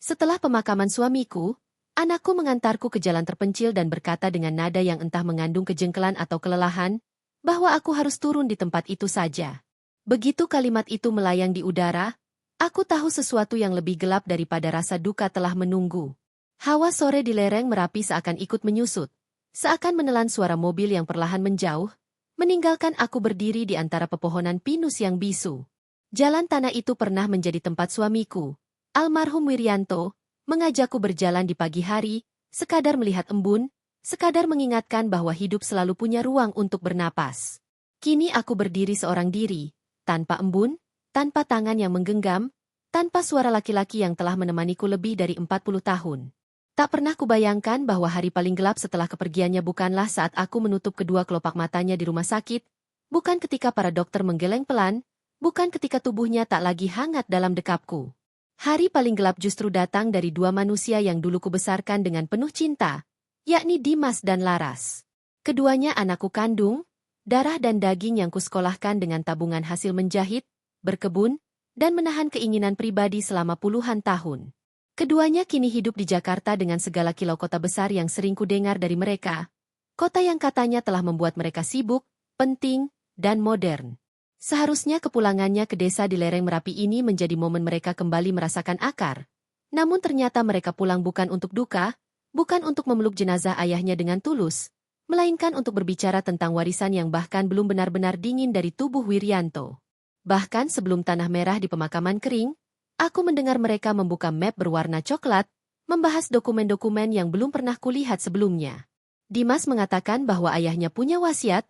Setelah pemakaman suamiku, anakku mengantarku ke jalan terpencil dan berkata dengan nada yang entah mengandung kejengkelan atau kelelahan, bahwa aku harus turun di tempat itu saja. Begitu kalimat itu melayang di udara, aku tahu sesuatu yang lebih gelap daripada rasa duka telah menunggu. Hawa sore di lereng Merapi seakan ikut menyusut, seakan menelan suara mobil yang perlahan menjauh, meninggalkan aku berdiri di antara pepohonan pinus yang bisu. Jalan tanah itu pernah menjadi tempat suamiku, almarhum Wiryanto, mengajakku berjalan di pagi hari, sekadar melihat embun, sekadar mengingatkan bahwa hidup selalu punya ruang untuk bernapas. Kini aku berdiri seorang diri, tanpa embun, tanpa tangan yang menggenggam, tanpa suara laki-laki yang telah menemaniku lebih dari 40 tahun. Tak pernah kubayangkan bahwa hari paling gelap setelah kepergiannya bukanlah saat aku menutup kedua kelopak matanya di rumah sakit, bukan ketika para dokter menggeleng pelan, bukan ketika tubuhnya tak lagi hangat dalam dekapku. Hari paling gelap justru datang dari dua manusia yang dulu kubesarkan dengan penuh cinta, yakni Dimas dan Laras. Keduanya anakku kandung, darah dan daging yang kusekolahkan dengan tabungan hasil menjahit, berkebun, dan menahan keinginan pribadi selama puluhan tahun. Keduanya kini hidup di Jakarta dengan segala kilau kota besar yang sering kudengar dari mereka. Kota yang katanya telah membuat mereka sibuk, penting, dan modern. Seharusnya kepulangannya ke desa di lereng Merapi ini menjadi momen mereka kembali merasakan akar. Namun ternyata mereka pulang bukan untuk duka, bukan untuk memeluk jenazah ayahnya dengan tulus, melainkan untuk berbicara tentang warisan yang bahkan belum benar-benar dingin dari tubuh Wiryanto. Bahkan sebelum tanah merah di pemakaman kering, aku mendengar mereka membuka map berwarna coklat, membahas dokumen-dokumen yang belum pernah kulihat sebelumnya. Dimas mengatakan bahwa ayahnya punya wasiat,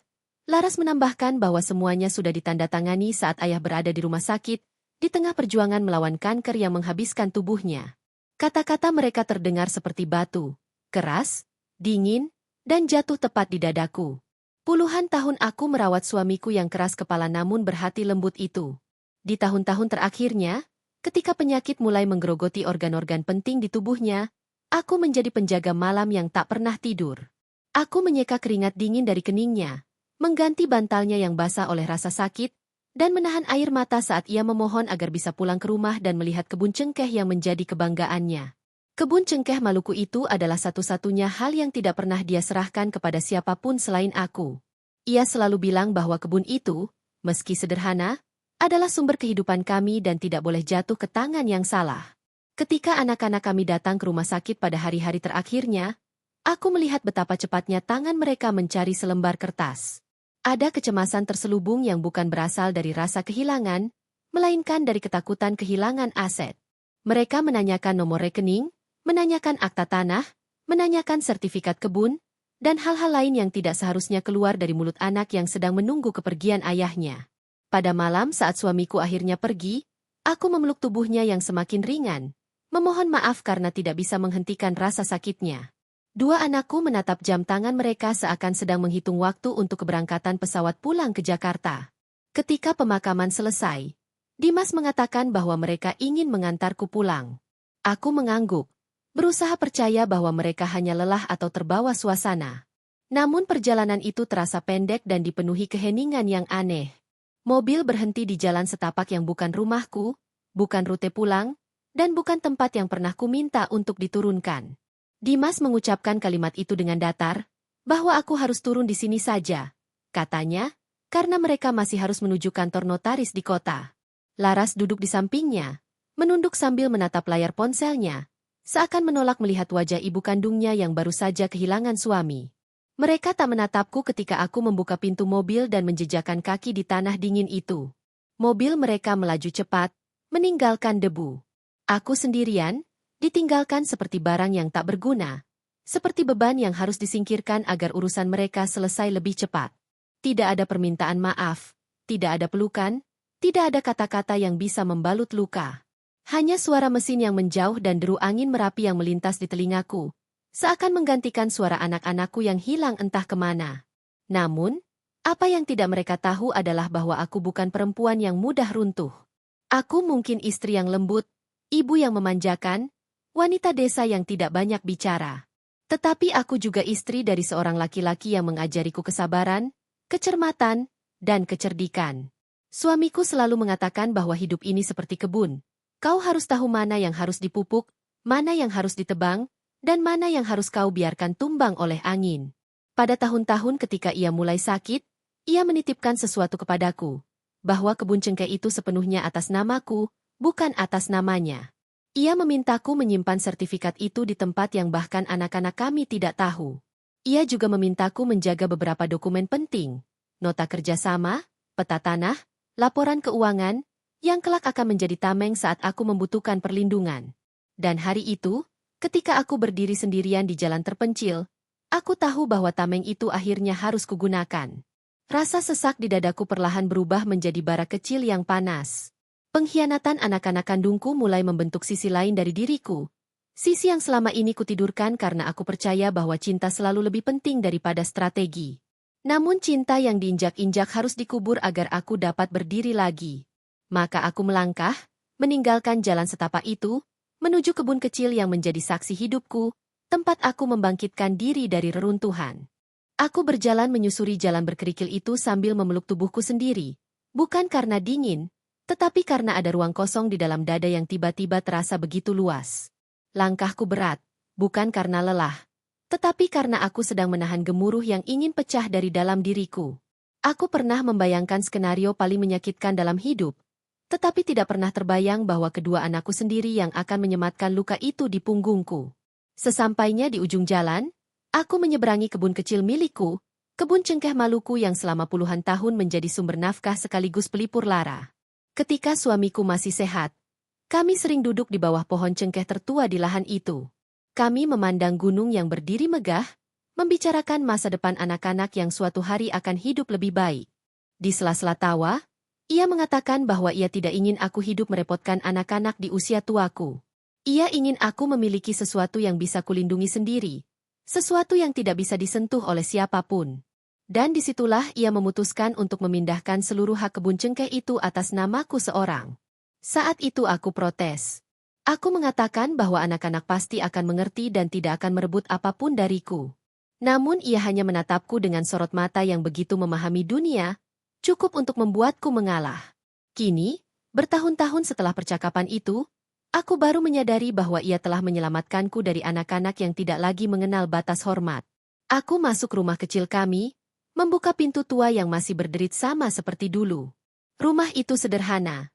Laras menambahkan bahwa semuanya sudah ditandatangani saat ayah berada di rumah sakit, di tengah perjuangan melawan kanker yang menghabiskan tubuhnya. Kata-kata mereka terdengar seperti batu, keras, dingin, dan jatuh tepat di dadaku. Puluhan tahun aku merawat suamiku yang keras kepala namun berhati lembut itu. Di tahun-tahun terakhirnya, ketika penyakit mulai menggerogoti organ-organ penting di tubuhnya, aku menjadi penjaga malam yang tak pernah tidur. Aku menyeka keringat dingin dari keningnya, mengganti bantalnya yang basah oleh rasa sakit, dan menahan air mata saat ia memohon agar bisa pulang ke rumah dan melihat kebun cengkeh yang menjadi kebanggaannya. Kebun cengkeh Maluku itu adalah satu-satunya hal yang tidak pernah dia serahkan kepada siapapun selain aku. Ia selalu bilang bahwa kebun itu, meski sederhana, adalah sumber kehidupan kami dan tidak boleh jatuh ke tangan yang salah. Ketika anak-anak kami datang ke rumah sakit pada hari-hari terakhirnya, aku melihat betapa cepatnya tangan mereka mencari selembar kertas. Ada kecemasan terselubung yang bukan berasal dari rasa kehilangan, melainkan dari ketakutan kehilangan aset. Mereka menanyakan nomor rekening, menanyakan akta tanah, menanyakan sertifikat kebun, dan hal-hal lain yang tidak seharusnya keluar dari mulut anak yang sedang menunggu kepergian ayahnya. Pada malam saat suamiku akhirnya pergi, aku memeluk tubuhnya yang semakin ringan, memohon maaf karena tidak bisa menghentikan rasa sakitnya. Dua anakku menatap jam tangan mereka seakan sedang menghitung waktu untuk keberangkatan pesawat pulang ke Jakarta. Ketika pemakaman selesai, Dimas mengatakan bahwa mereka ingin mengantarku pulang. Aku mengangguk, berusaha percaya bahwa mereka hanya lelah atau terbawa suasana. Namun perjalanan itu terasa pendek dan dipenuhi keheningan yang aneh. Mobil berhenti di jalan setapak yang bukan rumahku, bukan rute pulang, dan bukan tempat yang pernah kuminta untuk diturunkan. Dimas mengucapkan kalimat itu dengan datar, bahwa aku harus turun di sini saja, katanya, karena mereka masih harus menuju kantor notaris di kota. Laras duduk di sampingnya, menunduk sambil menatap layar ponselnya, seakan menolak melihat wajah ibu kandungnya yang baru saja kehilangan suami. Mereka tak menatapku ketika aku membuka pintu mobil dan menjejakkan kaki di tanah dingin itu. Mobil mereka melaju cepat, meninggalkan debu. Aku sendirian, ditinggalkan seperti barang yang tak berguna, seperti beban yang harus disingkirkan agar urusan mereka selesai lebih cepat. Tidak ada permintaan maaf, tidak ada pelukan, tidak ada kata-kata yang bisa membalut luka. Hanya suara mesin yang menjauh dan deru angin Merapi yang melintas di telingaku, seakan menggantikan suara anak-anakku yang hilang entah kemana. Namun, apa yang tidak mereka tahu adalah bahwa aku bukan perempuan yang mudah runtuh. Aku mungkin istri yang lembut, ibu yang memanjakan, wanita desa yang tidak banyak bicara. Tetapi aku juga istri dari seorang laki-laki yang mengajariku kesabaran, kecermatan, dan kecerdikan. Suamiku selalu mengatakan bahwa hidup ini seperti kebun. Kau harus tahu mana yang harus dipupuk, mana yang harus ditebang, dan mana yang harus kau biarkan tumbang oleh angin. Pada tahun-tahun ketika ia mulai sakit, ia menitipkan sesuatu kepadaku, bahwa kebun cengkeh itu sepenuhnya atas namaku, bukan atas namanya. Ia memintaku menyimpan sertifikat itu di tempat yang bahkan anak-anak kami tidak tahu. Ia juga memintaku menjaga beberapa dokumen penting, nota kerjasama, peta tanah, laporan keuangan, yang kelak akan menjadi tameng saat aku membutuhkan perlindungan. Dan hari itu, ketika aku berdiri sendirian di jalan terpencil, aku tahu bahwa tameng itu akhirnya harus kugunakan. Rasa sesak di dadaku perlahan berubah menjadi bara kecil yang panas. Pengkhianatan anak-anak kandungku mulai membentuk sisi lain dari diriku. Sisi yang selama ini kutidurkan karena aku percaya bahwa cinta selalu lebih penting daripada strategi. Namun cinta yang diinjak-injak harus dikubur agar aku dapat berdiri lagi. Maka aku melangkah, meninggalkan jalan setapak itu, menuju kebun kecil yang menjadi saksi hidupku, tempat aku membangkitkan diri dari reruntuhan. Aku berjalan menyusuri jalan berkerikil itu sambil memeluk tubuhku sendiri, bukan karena dingin, tetapi karena ada ruang kosong di dalam dada yang tiba-tiba terasa begitu luas. Langkahku berat, bukan karena lelah, tetapi karena aku sedang menahan gemuruh yang ingin pecah dari dalam diriku. Aku pernah membayangkan skenario paling menyakitkan dalam hidup, tetapi tidak pernah terbayang bahwa kedua anakku sendiri yang akan menyematkan luka itu di punggungku. Sesampainya di ujung jalan, aku menyeberangi kebun kecil milikku, kebun cengkeh Maluku yang selama puluhan tahun menjadi sumber nafkah sekaligus pelipur lara. Ketika suamiku masih sehat, kami sering duduk di bawah pohon cengkeh tertua di lahan itu. Kami memandang gunung yang berdiri megah, membicarakan masa depan anak-anak yang suatu hari akan hidup lebih baik. Di sela-sela tawa, ia mengatakan bahwa ia tidak ingin aku hidup merepotkan anak-anak di usia tuaku. Ia ingin aku memiliki sesuatu yang bisa kulindungi sendiri, sesuatu yang tidak bisa disentuh oleh siapapun. Dan disitulah ia memutuskan untuk memindahkan seluruh hak kebun cengkeh itu atas namaku seorang. Saat itu aku protes. Aku mengatakan bahwa anak-anak pasti akan mengerti dan tidak akan merebut apapun dariku. Namun ia hanya menatapku dengan sorot mata yang begitu memahami dunia, cukup untuk membuatku mengalah. Kini, bertahun-tahun setelah percakapan itu, aku baru menyadari bahwa ia telah menyelamatkanku dari anak-anak yang tidak lagi mengenal batas hormat. Aku masuk rumah kecil kami, membuka pintu tua yang masih berderit sama seperti dulu. Rumah itu sederhana,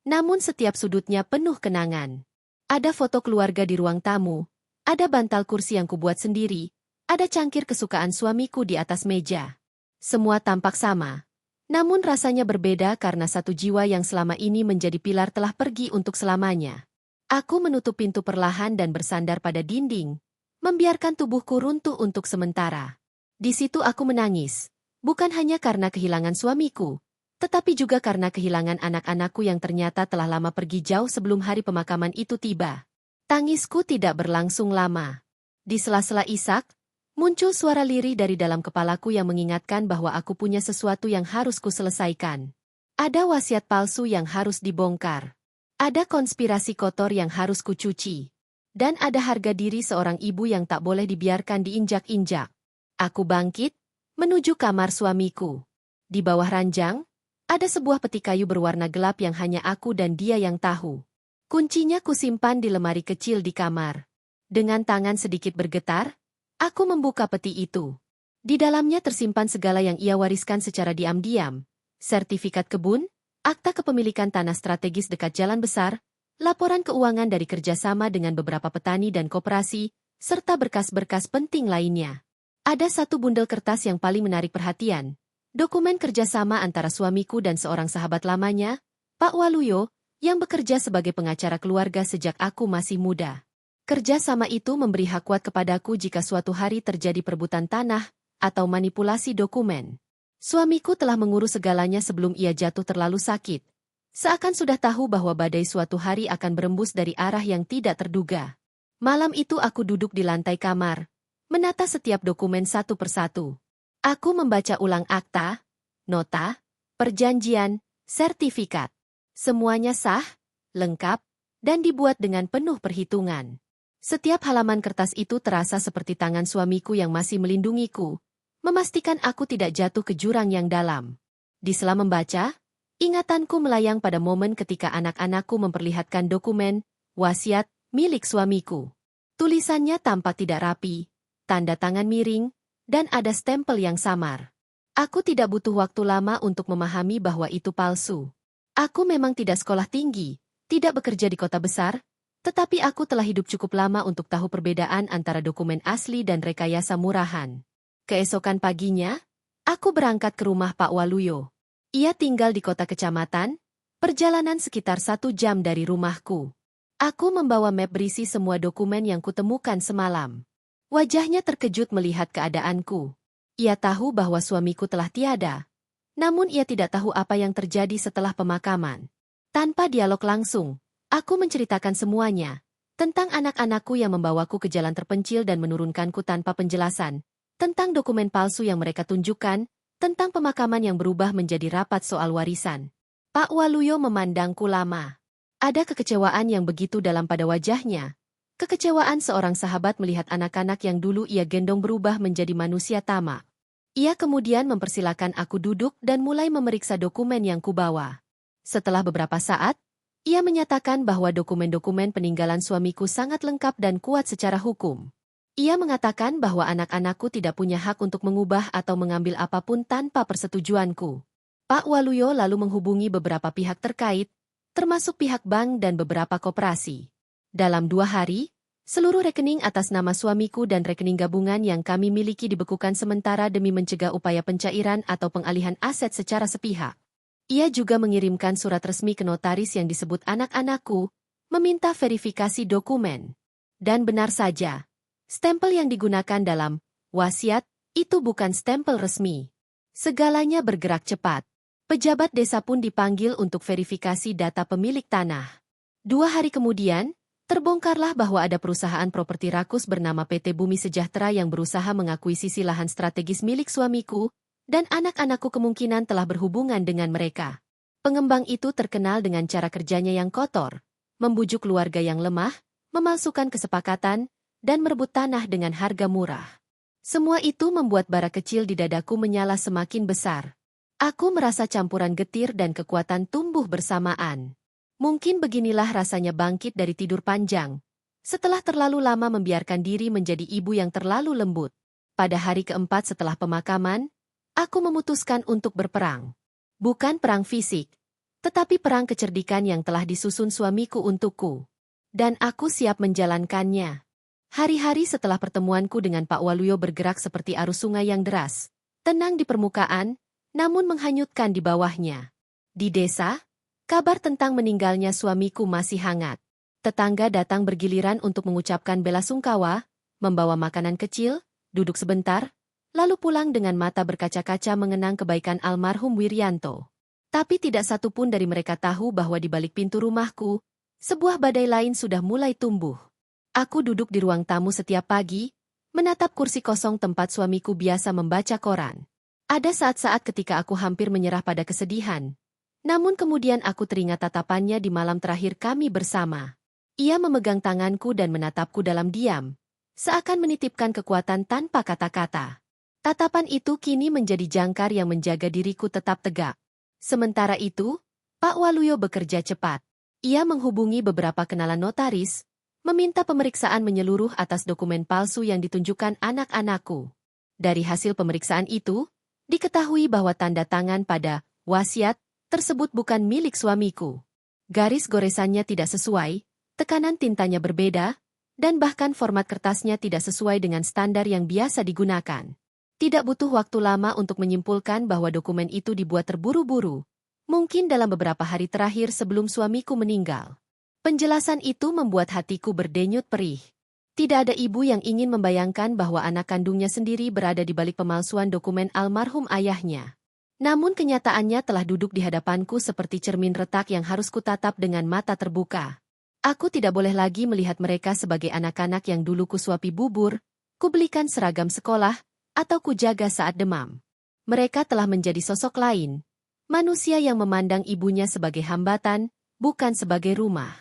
namun setiap sudutnya penuh kenangan. Ada foto keluarga di ruang tamu, ada bantal kursi yang kubuat sendiri, ada cangkir kesukaan suamiku di atas meja. Semua tampak sama. Namun rasanya berbeda karena satu jiwa yang selama ini menjadi pilar telah pergi untuk selamanya. Aku menutup pintu perlahan dan bersandar pada dinding, membiarkan tubuhku runtuh untuk sementara. Di situ aku menangis, bukan hanya karena kehilangan suamiku, tetapi juga karena kehilangan anak-anakku yang ternyata telah lama pergi jauh sebelum hari pemakaman itu tiba. Tangisku tidak berlangsung lama. Di sela-sela isak, muncul suara lirih dari dalam kepalaku yang mengingatkan bahwa aku punya sesuatu yang harus kuselesaikan. Ada wasiat palsu yang harus dibongkar. Ada konspirasi kotor yang harus kucuci. Dan ada harga diri seorang ibu yang tak boleh dibiarkan diinjak-injak. Aku bangkit, menuju kamar suamiku. Di bawah ranjang, ada sebuah peti kayu berwarna gelap yang hanya aku dan dia yang tahu. Kuncinya kusimpan di lemari kecil di kamar. Dengan tangan sedikit bergetar, aku membuka peti itu. Di dalamnya tersimpan segala yang ia wariskan secara diam-diam. Sertifikat kebun, akta kepemilikan tanah strategis dekat jalan besar, laporan keuangan dari kerjasama dengan beberapa petani dan koperasi, serta berkas-berkas penting lainnya. Ada satu bundel kertas yang paling menarik perhatian. Dokumen kerjasama antara suamiku dan seorang sahabat lamanya, Pak Waluyo, yang bekerja sebagai pengacara keluarga sejak aku masih muda. Kerjasama itu memberi hak kuat kepadaku jika suatu hari terjadi perebutan tanah atau manipulasi dokumen. Suamiku telah mengurus segalanya sebelum ia jatuh terlalu sakit. Seakan sudah tahu bahwa badai suatu hari akan berembus dari arah yang tidak terduga. Malam itu aku duduk di lantai kamar, menata setiap dokumen satu persatu. Aku membaca ulang akta, nota, perjanjian, sertifikat. Semuanya sah, lengkap, dan dibuat dengan penuh perhitungan. Setiap halaman kertas itu terasa seperti tangan suamiku yang masih melindungiku, memastikan aku tidak jatuh ke jurang yang dalam. Di sela membaca, ingatanku melayang pada momen ketika anak-anakku memperlihatkan dokumen, wasiat, milik suamiku. Tulisannya tampak tidak rapi, tanda tangan miring, dan ada stempel yang samar. Aku tidak butuh waktu lama untuk memahami bahwa itu palsu. Aku memang tidak sekolah tinggi, tidak bekerja di kota besar, tetapi aku telah hidup cukup lama untuk tahu perbedaan antara dokumen asli dan rekayasa murahan. Keesokan paginya, aku berangkat ke rumah Pak Waluyo. Ia tinggal di kota kecamatan, perjalanan sekitar 1 jam dari rumahku. Aku membawa map berisi semua dokumen yang kutemukan semalam. Wajahnya terkejut melihat keadaanku. Ia tahu bahwa suamiku telah tiada. Namun ia tidak tahu apa yang terjadi setelah pemakaman. Tanpa dialog langsung, aku menceritakan semuanya. Tentang anak-anakku yang membawaku ke jalan terpencil dan menurunkanku tanpa penjelasan. Tentang dokumen palsu yang mereka tunjukkan. Tentang pemakaman yang berubah menjadi rapat soal warisan. Pak Waluyo memandangku lama. Ada kekecewaan yang begitu dalam pada wajahnya. Kekecewaan seorang sahabat melihat anak-anak yang dulu ia gendong berubah menjadi manusia tamak. Ia kemudian mempersilakan aku duduk dan mulai memeriksa dokumen yang kubawa. Setelah beberapa saat, ia menyatakan bahwa dokumen-dokumen peninggalan suamiku sangat lengkap dan kuat secara hukum. Ia mengatakan bahwa anak-anakku tidak punya hak untuk mengubah atau mengambil apapun tanpa persetujuanku. Pak Waluyo lalu menghubungi beberapa pihak terkait, termasuk pihak bank dan beberapa koperasi. Dalam 2 hari, seluruh rekening atas nama suamiku dan rekening gabungan yang kami miliki dibekukan sementara demi mencegah upaya pencairan atau pengalihan aset secara sepihak. Ia juga mengirimkan surat resmi ke notaris yang disebut anak-anakku, meminta verifikasi dokumen. Dan benar saja, stempel yang digunakan dalam wasiat itu bukan stempel resmi. Segalanya bergerak cepat. Pejabat desa pun dipanggil untuk verifikasi data pemilik tanah. 2 hari kemudian, terbongkarlah bahwa ada perusahaan properti rakus bernama PT Bumi Sejahtera yang berusaha mengakuisisi lahan strategis milik suamiku, dan anak-anakku kemungkinan telah berhubungan dengan mereka. Pengembang itu terkenal dengan cara kerjanya yang kotor, membujuk keluarga yang lemah, memalsukan kesepakatan, dan merebut tanah dengan harga murah. Semua itu membuat bara kecil di dadaku menyala semakin besar. Aku merasa campuran getir dan kekuatan tumbuh bersamaan. Mungkin beginilah rasanya bangkit dari tidur panjang. Setelah terlalu lama membiarkan diri menjadi ibu yang terlalu lembut. Pada hari keempat setelah pemakaman, aku memutuskan untuk berperang. Bukan perang fisik, tetapi perang kecerdikan yang telah disusun suamiku untukku. Dan aku siap menjalankannya. Hari-hari setelah pertemuanku dengan Pak Waluyo bergerak seperti arus sungai yang deras. Tenang di permukaan, namun menghanyutkan di bawahnya. Di desa, kabar tentang meninggalnya suamiku masih hangat. Tetangga datang bergiliran untuk mengucapkan bela sungkawa, membawa makanan kecil, duduk sebentar, lalu pulang dengan mata berkaca-kaca mengenang kebaikan almarhum Wiryanto. Tapi tidak satu pun dari mereka tahu bahwa di balik pintu rumahku, sebuah badai lain sudah mulai tumbuh. Aku duduk di ruang tamu setiap pagi, menatap kursi kosong tempat suamiku biasa membaca koran. Ada saat-saat ketika aku hampir menyerah pada kesedihan. Namun kemudian aku teringat tatapannya di malam terakhir kami bersama. Ia memegang tanganku dan menatapku dalam diam, seakan menitipkan kekuatan tanpa kata-kata. Tatapan itu kini menjadi jangkar yang menjaga diriku tetap tegak. Sementara itu, Pak Waluyo bekerja cepat. Ia menghubungi beberapa kenalan notaris, meminta pemeriksaan menyeluruh atas dokumen palsu yang ditunjukkan anak-anakku. Dari hasil pemeriksaan itu, diketahui bahwa tanda tangan pada wasiat tersebut bukan milik suamiku. Garis goresannya tidak sesuai, tekanan tintanya berbeda, dan bahkan format kertasnya tidak sesuai dengan standar yang biasa digunakan. Tidak butuh waktu lama untuk menyimpulkan bahwa dokumen itu dibuat terburu-buru, mungkin dalam beberapa hari terakhir sebelum suamiku meninggal. Penjelasan itu membuat hatiku berdenyut perih. Tidak ada ibu yang ingin membayangkan bahwa anak kandungnya sendiri berada di balik pemalsuan dokumen almarhum ayahnya. Namun kenyataannya telah duduk di hadapanku seperti cermin retak yang harus kutatap dengan mata terbuka. Aku tidak boleh lagi melihat mereka sebagai anak-anak yang dulu kusuapi bubur, kubelikan seragam sekolah, atau kujaga saat demam. Mereka telah menjadi sosok lain, manusia yang memandang ibunya sebagai hambatan, bukan sebagai rumah.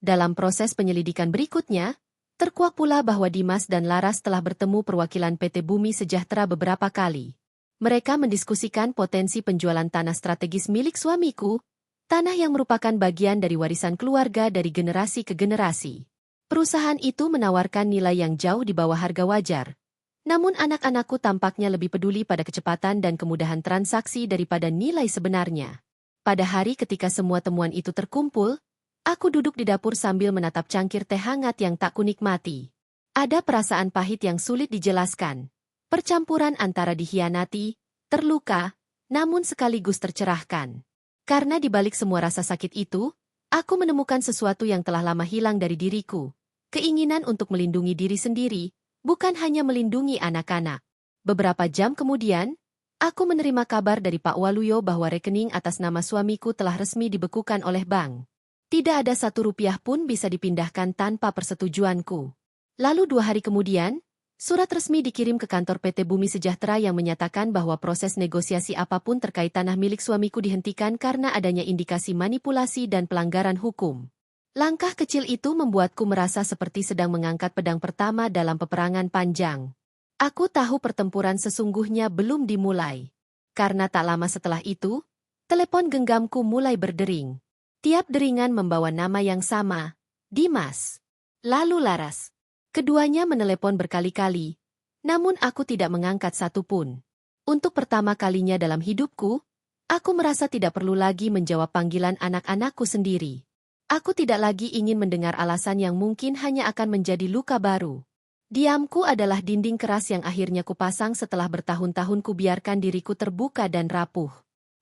Dalam proses penyelidikan berikutnya, terkuak pula bahwa Dimas dan Laras telah bertemu perwakilan PT Bumi Sejahtera beberapa kali. Mereka mendiskusikan potensi penjualan tanah strategis milik suamiku, tanah yang merupakan bagian dari warisan keluarga dari generasi ke generasi. Perusahaan itu menawarkan nilai yang jauh di bawah harga wajar. Namun anak-anakku tampaknya lebih peduli pada kecepatan dan kemudahan transaksi daripada nilai sebenarnya. Pada hari ketika semua temuan itu terkumpul, aku duduk di dapur sambil menatap cangkir teh hangat yang tak kunikmati. Ada perasaan pahit yang sulit dijelaskan. Percampuran antara dikhianati, terluka, namun sekaligus tercerahkan. Karena di balik semua rasa sakit itu, aku menemukan sesuatu yang telah lama hilang dari diriku. Keinginan untuk melindungi diri sendiri, bukan hanya melindungi anak-anak. Beberapa jam kemudian, aku menerima kabar dari Pak Waluyo bahwa rekening atas nama suamiku telah resmi dibekukan oleh bank. Tidak ada Rp1 pun bisa dipindahkan tanpa persetujuanku. Lalu 2 hari kemudian, surat resmi dikirim ke kantor PT Bumi Sejahtera yang menyatakan bahwa proses negosiasi apapun terkait tanah milik suamiku dihentikan karena adanya indikasi manipulasi dan pelanggaran hukum. Langkah kecil itu membuatku merasa seperti sedang mengangkat pedang pertama dalam peperangan panjang. Aku tahu pertempuran sesungguhnya belum dimulai. Karena tak lama setelah itu, telepon genggamku mulai berdering. Tiap deringan membawa nama yang sama, Dimas. Lalu Laras. Keduanya menelepon berkali-kali, namun aku tidak mengangkat satu pun. Untuk pertama kalinya dalam hidupku, aku merasa tidak perlu lagi menjawab panggilan anak-anakku sendiri. Aku tidak lagi ingin mendengar alasan yang mungkin hanya akan menjadi luka baru. Diamku adalah dinding keras yang akhirnya kupasang setelah bertahun-tahun kubiarkan diriku terbuka dan rapuh.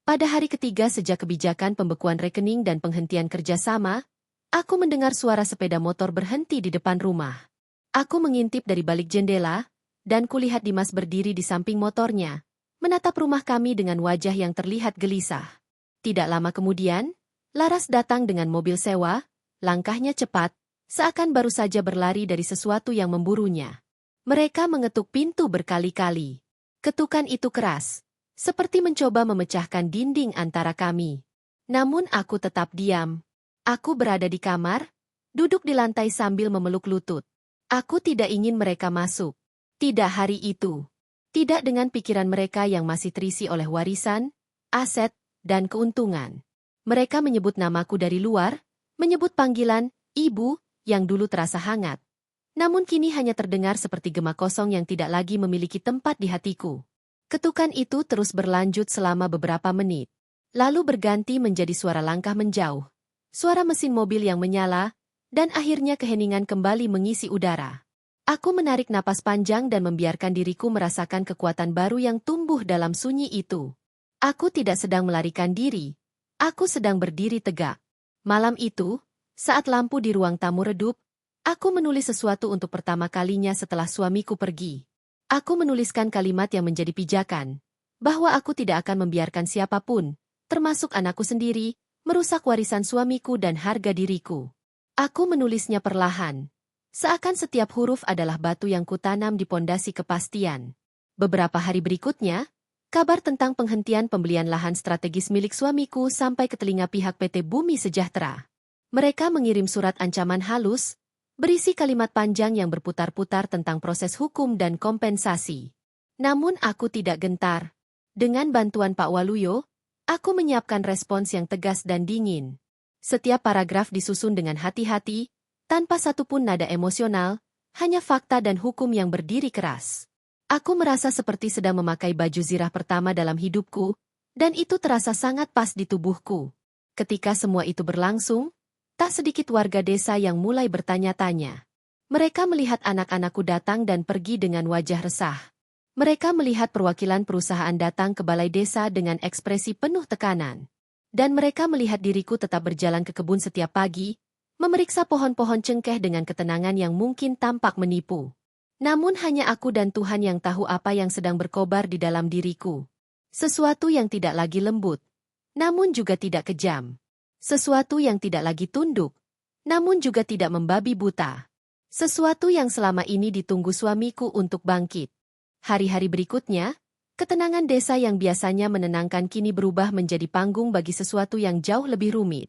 Pada hari ketiga sejak kebijakan pembekuan rekening dan penghentian kerjasama, aku mendengar suara sepeda motor berhenti di depan rumah. Aku mengintip dari balik jendela, dan kulihat Dimas berdiri di samping motornya, menatap rumah kami dengan wajah yang terlihat gelisah. Tidak lama kemudian, Laras datang dengan mobil sewa, langkahnya cepat, seakan baru saja berlari dari sesuatu yang memburunya. Mereka mengetuk pintu berkali-kali. Ketukan itu keras, seperti mencoba memecahkan dinding antara kami. Namun aku tetap diam. Aku berada di kamar, duduk di lantai sambil memeluk lutut. Aku tidak ingin mereka masuk. Tidak hari itu. Tidak dengan pikiran mereka yang masih terisi oleh warisan, aset, dan keuntungan. Mereka menyebut namaku dari luar, menyebut panggilan, Ibu, yang dulu terasa hangat. Namun kini hanya terdengar seperti gema kosong yang tidak lagi memiliki tempat di hatiku. Ketukan itu terus berlanjut selama beberapa menit. Lalu berganti menjadi suara langkah menjauh. Suara mesin mobil yang menyala, dan akhirnya keheningan kembali mengisi udara. Aku menarik napas panjang dan membiarkan diriku merasakan kekuatan baru yang tumbuh dalam sunyi itu. Aku tidak sedang melarikan diri. Aku sedang berdiri tegak. Malam itu, saat lampu di ruang tamu redup, aku menulis sesuatu untuk pertama kalinya setelah suamiku pergi. Aku menuliskan kalimat yang menjadi pijakan, bahwa aku tidak akan membiarkan siapapun, termasuk anakku sendiri, merusak warisan suamiku dan harga diriku. Aku menulisnya perlahan. Seakan setiap huruf adalah batu yang kutanam di pondasi kepastian. Beberapa hari berikutnya, kabar tentang penghentian pembelian lahan strategis milik suamiku sampai ke telinga pihak PT Bumi Sejahtera. Mereka mengirim surat ancaman halus, berisi kalimat panjang yang berputar-putar tentang proses hukum dan kompensasi. Namun aku tidak gentar. Dengan bantuan Pak Waluyo, aku menyiapkan respons yang tegas dan dingin. Setiap paragraf disusun dengan hati-hati, tanpa satupun nada emosional, hanya fakta dan hukum yang berdiri keras. Aku merasa seperti sedang memakai baju zirah pertama dalam hidupku, dan itu terasa sangat pas di tubuhku. Ketika semua itu berlangsung, tak sedikit warga desa yang mulai bertanya-tanya. Mereka melihat anak-anakku datang dan pergi dengan wajah resah. Mereka melihat perwakilan perusahaan datang ke balai desa dengan ekspresi penuh tekanan. Dan mereka melihat diriku tetap berjalan ke kebun setiap pagi, memeriksa pohon-pohon cengkeh dengan ketenangan yang mungkin tampak menipu. Namun hanya aku dan Tuhan yang tahu apa yang sedang berkobar di dalam diriku. Sesuatu yang tidak lagi lembut, namun juga tidak kejam. Sesuatu yang tidak lagi tunduk, namun juga tidak membabi buta. Sesuatu yang selama ini ditunggu suamiku untuk bangkit. Hari-hari berikutnya, ketenangan desa yang biasanya menenangkan kini berubah menjadi panggung bagi sesuatu yang jauh lebih rumit.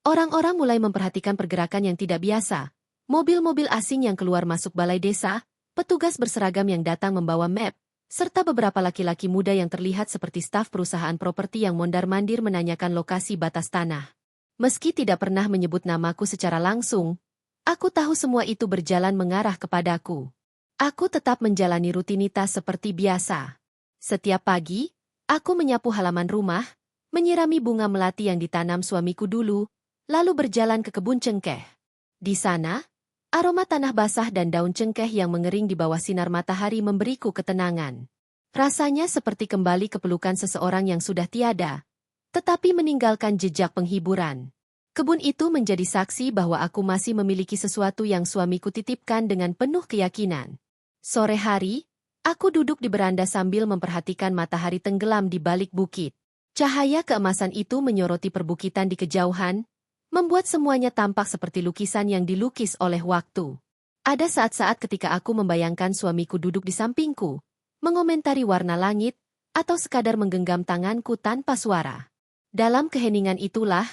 Orang-orang mulai memperhatikan pergerakan yang tidak biasa. Mobil-mobil asing yang keluar masuk balai desa, petugas berseragam yang datang membawa map, serta beberapa laki-laki muda yang terlihat seperti staf perusahaan properti yang mondar-mandir menanyakan lokasi batas tanah. Meski tidak pernah menyebut namaku secara langsung, Aku tahu semua itu berjalan mengarah kepadaku. Aku tetap menjalani rutinitas seperti biasa. Setiap pagi, aku menyapu halaman rumah, menyirami bunga melati yang ditanam suamiku dulu, lalu berjalan ke kebun cengkeh. Di sana, aroma tanah basah dan daun cengkeh yang mengering di bawah sinar matahari memberiku ketenangan. Rasanya seperti kembali ke pelukan seseorang yang sudah tiada, tetapi meninggalkan jejak penghiburan. Kebun itu menjadi saksi bahwa aku masih memiliki sesuatu yang suamiku titipkan dengan penuh keyakinan. Sore hari, aku duduk di beranda sambil memperhatikan matahari tenggelam di balik bukit. Cahaya keemasan itu menyoroti perbukitan di kejauhan, membuat semuanya tampak seperti lukisan yang dilukis oleh waktu. Ada saat-saat ketika aku membayangkan suamiku duduk di sampingku, mengomentari warna langit, atau sekadar menggenggam tanganku tanpa suara. Dalam keheningan itulah,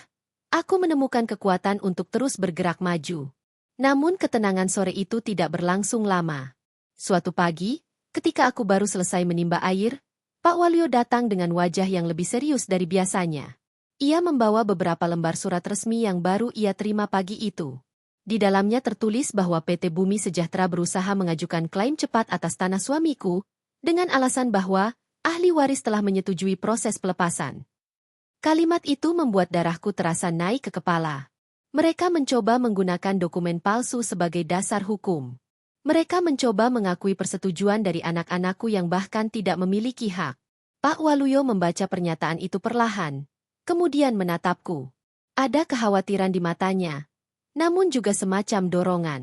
aku menemukan kekuatan untuk terus bergerak maju. Namun ketenangan sore itu tidak berlangsung lama. Suatu pagi, ketika aku baru selesai menimba air, Pak Waluyo datang dengan wajah yang lebih serius dari biasanya. Ia membawa beberapa lembar surat resmi yang baru ia terima pagi itu. Di dalamnya tertulis bahwa PT Bumi Sejahtera berusaha mengajukan klaim cepat atas tanah suamiku, dengan alasan bahwa ahli waris telah menyetujui proses pelepasan. Kalimat itu membuat darahku terasa naik ke kepala. Mereka mencoba menggunakan dokumen palsu sebagai dasar hukum. Mereka mencoba mengakui persetujuan dari anak-anakku yang bahkan tidak memiliki hak. Pak Waluyo membaca pernyataan itu perlahan, kemudian menatapku. Ada kekhawatiran di matanya, namun juga semacam dorongan.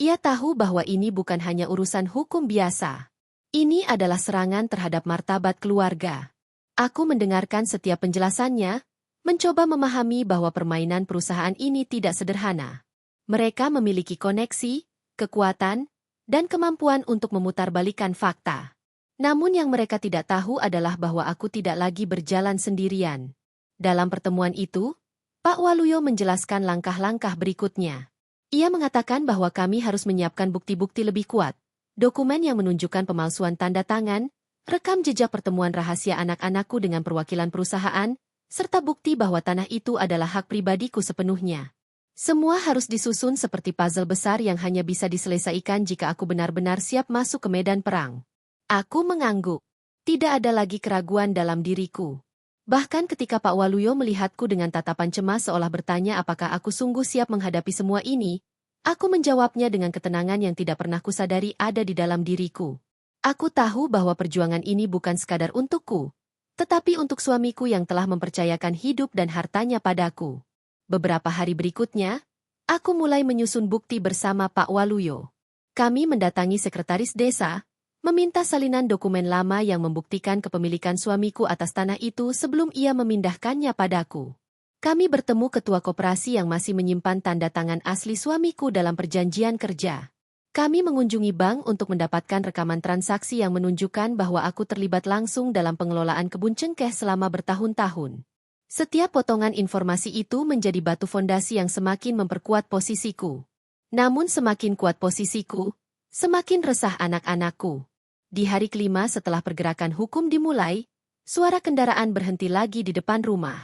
Ia tahu bahwa ini bukan hanya urusan hukum biasa. Ini adalah serangan terhadap martabat keluarga. Aku mendengarkan setiap penjelasannya, mencoba memahami bahwa permainan perusahaan ini tidak sederhana. Mereka memiliki koneksi, kekuatan, dan kemampuan untuk memutarbalikkan fakta. Namun yang mereka tidak tahu adalah bahwa aku tidak lagi berjalan sendirian. Dalam pertemuan itu, Pak Waluyo menjelaskan langkah-langkah berikutnya. Ia mengatakan bahwa kami harus menyiapkan bukti-bukti lebih kuat, dokumen yang menunjukkan pemalsuan tanda tangan, rekam jejak pertemuan rahasia anak-anakku dengan perwakilan perusahaan, serta bukti bahwa tanah itu adalah hak pribadiku sepenuhnya. Semua harus disusun seperti puzzle besar yang hanya bisa diselesaikan jika aku benar-benar siap masuk ke medan perang. Aku mengangguk. Tidak ada lagi keraguan dalam diriku. Bahkan ketika Pak Waluyo melihatku dengan tatapan cemas seolah bertanya apakah aku sungguh siap menghadapi semua ini, aku menjawabnya dengan ketenangan yang tidak pernah kusadari ada di dalam diriku. Aku tahu bahwa perjuangan ini bukan sekadar untukku, tetapi untuk suamiku yang telah mempercayakan hidup dan hartanya padaku. Beberapa hari berikutnya, aku mulai menyusun bukti bersama Pak Waluyo. Kami mendatangi sekretaris desa, meminta salinan dokumen lama yang membuktikan kepemilikan suamiku atas tanah itu sebelum ia memindahkannya padaku. Kami bertemu ketua koperasi yang masih menyimpan tanda tangan asli suamiku dalam perjanjian kerja. Kami mengunjungi bank untuk mendapatkan rekaman transaksi yang menunjukkan bahwa aku terlibat langsung dalam pengelolaan kebun cengkeh selama bertahun-tahun. Setiap potongan informasi itu menjadi batu fondasi yang semakin memperkuat posisiku. Namun semakin kuat posisiku, semakin resah anak-anakku. Di hari kelima setelah pergerakan hukum dimulai, suara kendaraan berhenti lagi di depan rumah.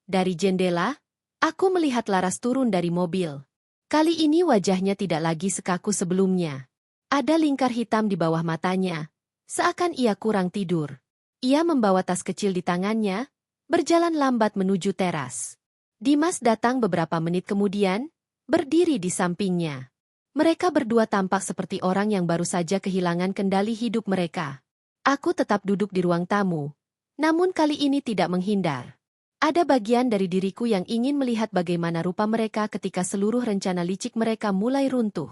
Dari jendela, aku melihat Laras turun dari mobil. Kali ini wajahnya tidak lagi sekaku sebelumnya. Ada lingkar hitam di bawah matanya, seakan ia kurang tidur. Ia membawa tas kecil di tangannya, berjalan lambat menuju teras. Dimas datang beberapa menit kemudian, berdiri di sampingnya. Mereka berdua tampak seperti orang yang baru saja kehilangan kendali hidup mereka. Aku tetap duduk di ruang tamu, namun kali ini tidak menghindar. Ada bagian dari diriku yang ingin melihat bagaimana rupa mereka ketika seluruh rencana licik mereka mulai runtuh.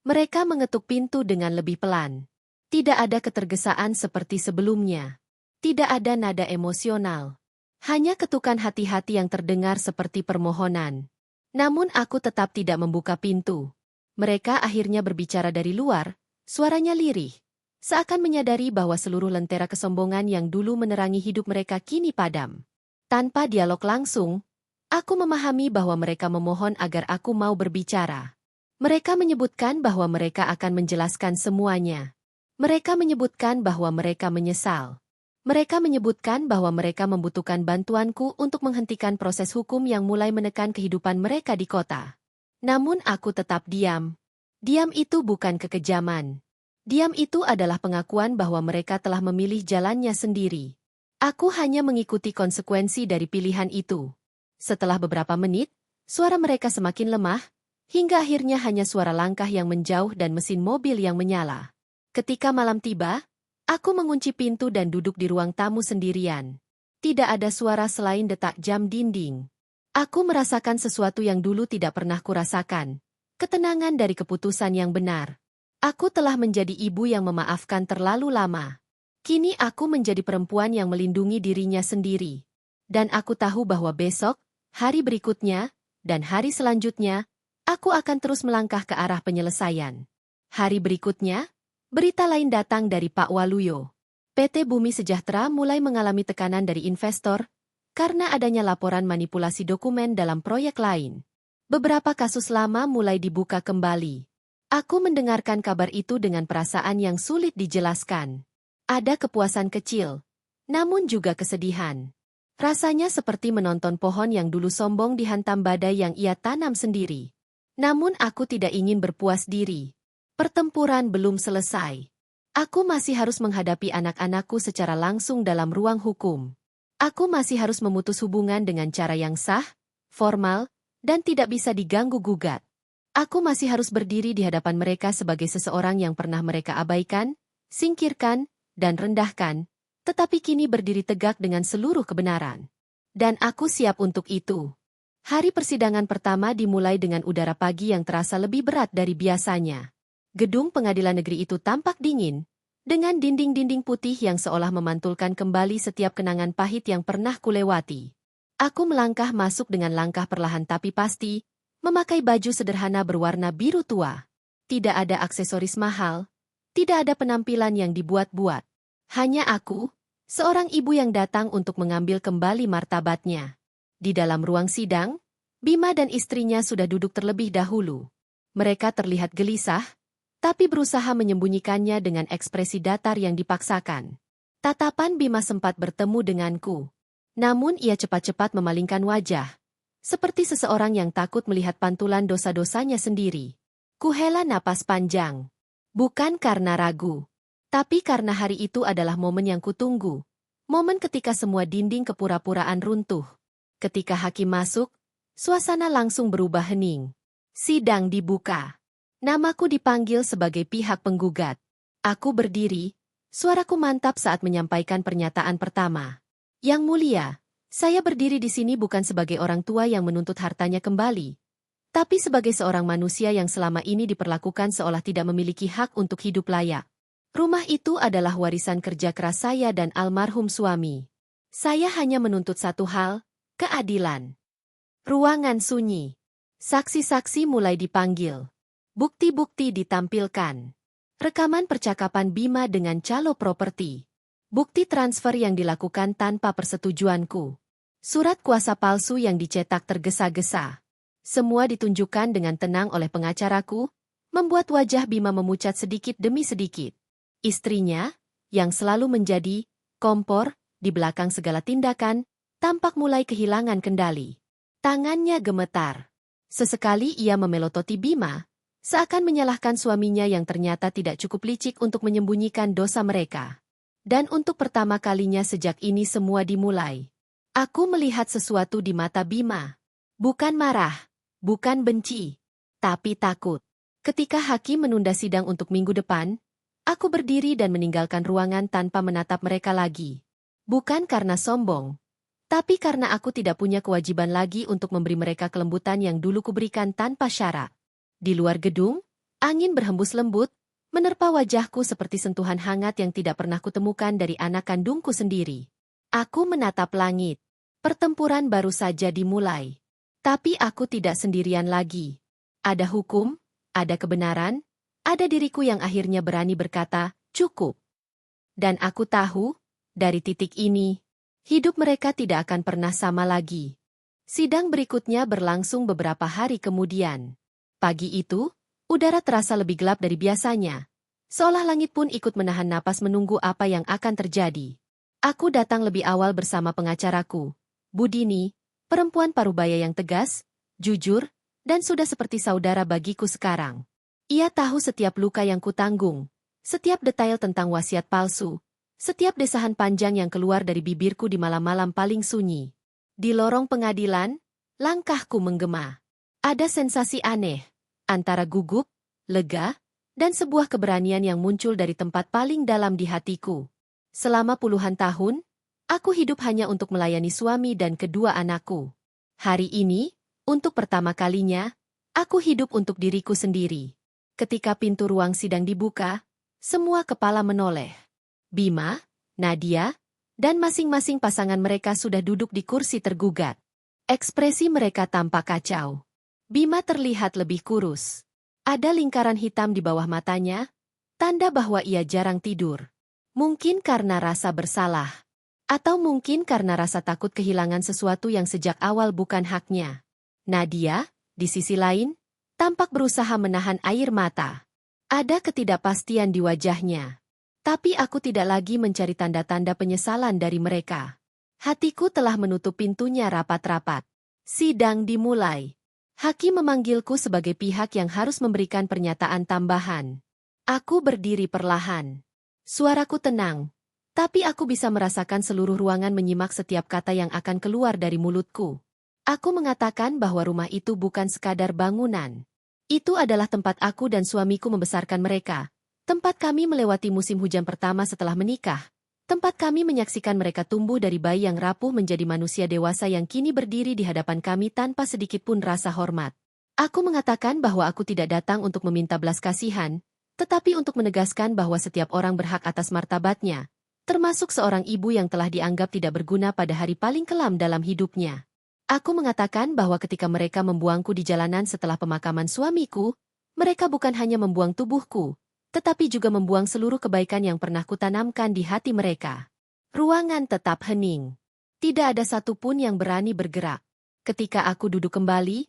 Mereka mengetuk pintu dengan lebih pelan. Tidak ada ketergesaan seperti sebelumnya. Tidak ada nada emosional. Hanya ketukan hati-hati yang terdengar seperti permohonan. Namun aku tetap tidak membuka pintu. Mereka akhirnya berbicara dari luar, suaranya lirih. Seakan menyadari bahwa seluruh lentera kesombongan yang dulu menerangi hidup mereka kini padam. Tanpa dialog langsung, aku memahami bahwa mereka memohon agar aku mau berbicara. Mereka menyebutkan bahwa mereka akan menjelaskan semuanya. Mereka menyebutkan bahwa mereka menyesal. Mereka menyebutkan bahwa mereka membutuhkan bantuanku untuk menghentikan proses hukum yang mulai menekan kehidupan mereka di kota. Namun aku tetap diam. Diam itu bukan kekejaman. Diam itu adalah pengakuan bahwa mereka telah memilih jalannya sendiri. Aku hanya mengikuti konsekuensi dari pilihan itu. Setelah beberapa menit, suara mereka semakin lemah, hingga akhirnya hanya suara langkah yang menjauh dan mesin mobil yang menyala. Ketika malam tiba, aku mengunci pintu dan duduk di ruang tamu sendirian. Tidak ada suara selain detak jam dinding. Aku merasakan sesuatu yang dulu tidak pernah kurasakan. Ketenangan dari keputusan yang benar. Aku telah menjadi ibu yang memaafkan terlalu lama. Kini aku menjadi perempuan yang melindungi dirinya sendiri. Dan aku tahu bahwa besok, hari berikutnya, dan hari selanjutnya, aku akan terus melangkah ke arah penyelesaian. Hari berikutnya, berita lain datang dari Pak Waluyo. PT Bumi Sejahtera mulai mengalami tekanan dari investor karena adanya laporan manipulasi dokumen dalam proyek lain. Beberapa kasus lama mulai dibuka kembali. Aku mendengarkan kabar itu dengan perasaan yang sulit dijelaskan. Ada kepuasan kecil, namun juga kesedihan. Rasanya seperti menonton pohon yang dulu sombong dihantam badai yang ia tanam sendiri. Namun aku tidak ingin berpuas diri. Pertempuran belum selesai. Aku masih harus menghadapi anak-anakku secara langsung dalam ruang hukum. Aku masih harus memutus hubungan dengan cara yang sah, formal, dan tidak bisa diganggu-gugat. Aku masih harus berdiri di hadapan mereka sebagai seseorang yang pernah mereka abaikan, singkirkan, dan rendahkan, tetapi kini berdiri tegak dengan seluruh kebenaran. Dan aku siap untuk itu. Hari persidangan pertama dimulai dengan udara pagi yang terasa lebih berat dari biasanya. Gedung pengadilan negeri itu tampak dingin, dengan dinding-dinding putih yang seolah memantulkan kembali setiap kenangan pahit yang pernah kulewati. Aku melangkah masuk dengan langkah perlahan tapi pasti, memakai baju sederhana berwarna biru tua. Tidak ada aksesoris mahal, tidak ada penampilan yang dibuat-buat. Hanya aku, seorang ibu yang datang untuk mengambil kembali martabatnya. Di dalam ruang sidang, Bima dan istrinya sudah duduk terlebih dahulu. Mereka terlihat gelisah, tapi berusaha menyembunyikannya dengan ekspresi datar yang dipaksakan. Tatapan Bima sempat bertemu denganku. Namun ia cepat-cepat memalingkan wajah. Seperti seseorang yang takut melihat pantulan dosa-dosanya sendiri. Kuhela napas panjang. Bukan karena ragu. Tapi karena hari itu adalah momen yang kutunggu. Momen ketika semua dinding kepura-puraan runtuh. Ketika hakim masuk, suasana langsung berubah hening. Sidang dibuka. Namaku dipanggil sebagai pihak penggugat. Aku berdiri, suaraku mantap saat menyampaikan pernyataan pertama. Yang mulia, saya berdiri di sini bukan sebagai orang tua yang menuntut hartanya kembali, tapi sebagai seorang manusia yang selama ini diperlakukan seolah tidak memiliki hak untuk hidup layak. Rumah itu adalah warisan kerja keras saya dan almarhum suami. Saya hanya menuntut satu hal, keadilan. Ruangan sunyi. Saksi-saksi mulai dipanggil. Bukti-bukti ditampilkan. Rekaman percakapan Bima dengan calo properti. Bukti transfer yang dilakukan tanpa persetujuanku. Surat kuasa palsu yang dicetak tergesa-gesa. Semua ditunjukkan dengan tenang oleh pengacaraku, membuat wajah Bima memucat sedikit demi sedikit. Istrinya, yang selalu menjadi kompor di belakang segala tindakan, tampak mulai kehilangan kendali. Tangannya gemetar. Sesekali ia memelototi Bima, seakan menyalahkan suaminya yang ternyata tidak cukup licik untuk menyembunyikan dosa mereka. Dan untuk pertama kalinya sejak ini semua dimulai. Aku melihat sesuatu di mata Bima. Bukan marah, bukan benci, tapi takut. Ketika hakim menunda sidang untuk minggu depan, aku berdiri dan meninggalkan ruangan tanpa menatap mereka lagi. Bukan karena sombong, tapi karena aku tidak punya kewajiban lagi untuk memberi mereka kelembutan yang dulu kuberikan tanpa syarat. Di luar gedung, angin berhembus lembut, menerpa wajahku seperti sentuhan hangat yang tidak pernah kutemukan dari anak kandungku sendiri. Aku menatap langit. Pertempuran baru saja dimulai. Tapi aku tidak sendirian lagi. Ada hukum, ada kebenaran, ada diriku yang akhirnya berani berkata, cukup. Dan aku tahu, dari titik ini, hidup mereka tidak akan pernah sama lagi. Sidang berikutnya berlangsung beberapa hari kemudian. Pagi itu, udara terasa lebih gelap dari biasanya. Seolah langit pun ikut menahan napas menunggu apa yang akan terjadi. Aku datang lebih awal bersama pengacaraku, Budini, perempuan parubaya yang tegas, jujur, dan sudah seperti saudara bagiku sekarang. Ia tahu setiap luka yang kutanggung, setiap detail tentang wasiat palsu, setiap desahan panjang yang keluar dari bibirku di malam-malam paling sunyi. Di lorong pengadilan, langkahku menggema. Ada sensasi aneh, antara gugup, lega, dan sebuah keberanian yang muncul dari tempat paling dalam di hatiku. Selama puluhan tahun, aku hidup hanya untuk melayani suami dan kedua anakku. Hari ini, untuk pertama kalinya, aku hidup untuk diriku sendiri. Ketika pintu ruang sidang dibuka, semua kepala menoleh. Bima, Nadia, dan masing-masing pasangan mereka sudah duduk di kursi tergugat. Ekspresi mereka tampak kacau. Bima terlihat lebih kurus. Ada lingkaran hitam di bawah matanya, tanda bahwa ia jarang tidur. Mungkin karena rasa bersalah. Atau mungkin karena rasa takut kehilangan sesuatu yang sejak awal bukan haknya. Nadia, di sisi lain, tampak berusaha menahan air mata. Ada ketidakpastian di wajahnya. Tapi aku tidak lagi mencari tanda-tanda penyesalan dari mereka. Hatiku telah menutup pintunya rapat-rapat. Sidang dimulai. Hakim memanggilku sebagai pihak yang harus memberikan pernyataan tambahan. Aku berdiri perlahan. Suaraku tenang, tapi aku bisa merasakan seluruh ruangan menyimak setiap kata yang akan keluar dari mulutku. Aku mengatakan bahwa rumah itu bukan sekadar bangunan. Itu adalah tempat aku dan suamiku membesarkan mereka. Tempat kami melewati musim hujan pertama setelah menikah. Tempat kami menyaksikan mereka tumbuh dari bayi yang rapuh menjadi manusia dewasa yang kini berdiri di hadapan kami tanpa sedikit pun rasa hormat. Aku mengatakan bahwa aku tidak datang untuk meminta belas kasihan, tetapi untuk menegaskan bahwa setiap orang berhak atas martabatnya, termasuk seorang ibu yang telah dianggap tidak berguna pada hari paling kelam dalam hidupnya. Aku mengatakan bahwa ketika mereka membuangku di jalanan setelah pemakaman suamiku, mereka bukan hanya membuang tubuhku, tetapi juga membuang seluruh kebaikan yang pernah kutanamkan di hati mereka. Ruangan tetap hening. Tidak ada satupun yang berani bergerak. Ketika aku duduk kembali,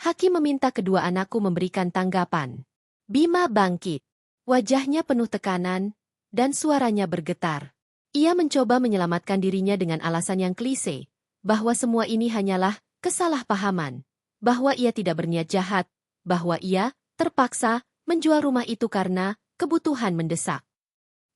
hakim meminta kedua anakku memberikan tanggapan. Bima bangkit. Wajahnya penuh tekanan, dan suaranya bergetar. Ia mencoba menyelamatkan dirinya dengan alasan yang klise, bahwa semua ini hanyalah kesalahpahaman, bahwa ia tidak berniat jahat, bahwa ia terpaksa menjual rumah itu karena kebutuhan mendesak.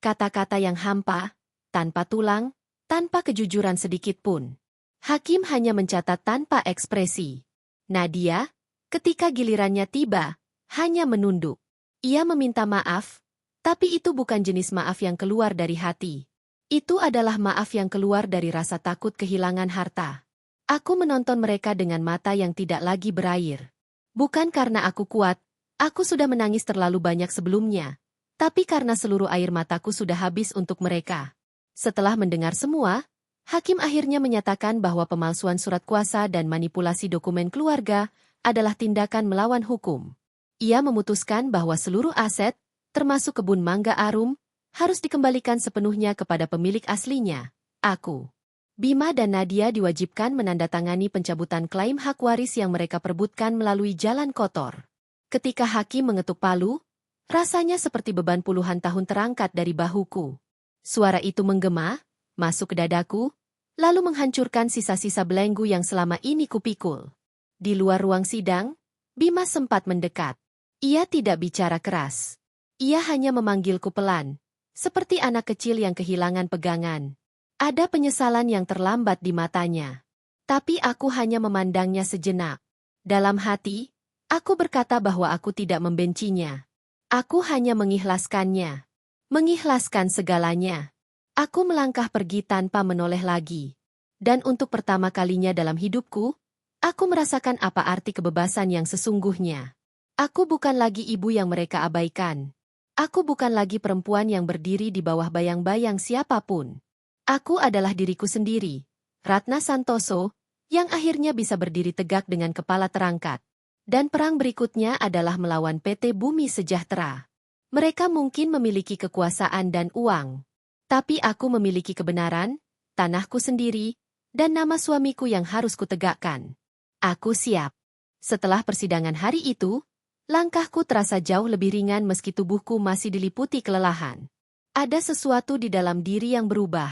Kata-kata yang hampa, tanpa tulang, tanpa kejujuran sedikit pun. Hakim hanya mencatat tanpa ekspresi. Nadia, ketika gilirannya tiba, hanya menunduk. Ia meminta maaf, tapi itu bukan jenis maaf yang keluar dari hati. Itu adalah maaf yang keluar dari rasa takut kehilangan harta. Aku menonton mereka dengan mata yang tidak lagi berair. Bukan karena aku kuat, aku sudah menangis terlalu banyak sebelumnya. Tapi karena seluruh air mataku sudah habis untuk mereka. Setelah mendengar semua, hakim akhirnya menyatakan bahwa pemalsuan surat kuasa dan manipulasi dokumen keluarga adalah tindakan melawan hukum. Ia memutuskan bahwa seluruh aset, termasuk kebun mangga Arum, harus dikembalikan sepenuhnya kepada pemilik aslinya, aku. Bima dan Nadia diwajibkan menandatangani pencabutan klaim hak waris yang mereka perebutkan melalui jalan kotor. Ketika hakim mengetuk palu, rasanya seperti beban puluhan tahun terangkat dari bahuku. Suara itu menggema, masuk ke dadaku, lalu menghancurkan sisa-sisa belenggu yang selama ini kupikul. Di luar ruang sidang, Bima sempat mendekat. Ia tidak bicara keras. Ia hanya memanggilku pelan, seperti anak kecil yang kehilangan pegangan. Ada penyesalan yang terlambat di matanya. Tapi aku hanya memandangnya sejenak. Dalam hati, aku berkata bahwa aku tidak membencinya. Aku hanya mengikhlaskannya. Mengikhlaskan segalanya. Aku melangkah pergi tanpa menoleh lagi. Dan untuk pertama kalinya dalam hidupku, aku merasakan apa arti kebebasan yang sesungguhnya. Aku bukan lagi ibu yang mereka abaikan. Aku bukan lagi perempuan yang berdiri di bawah bayang-bayang siapapun. Aku adalah diriku sendiri, Ratna Santoso, yang akhirnya bisa berdiri tegak dengan kepala terangkat. Dan perang berikutnya adalah melawan PT Bumi Sejahtera. Mereka mungkin memiliki kekuasaan dan uang. Tapi aku memiliki kebenaran, tanahku sendiri, dan nama suamiku yang harus kutegakkan. Aku siap. Setelah persidangan hari itu, langkahku terasa jauh lebih ringan meski tubuhku masih diliputi kelelahan. Ada sesuatu di dalam diri yang berubah.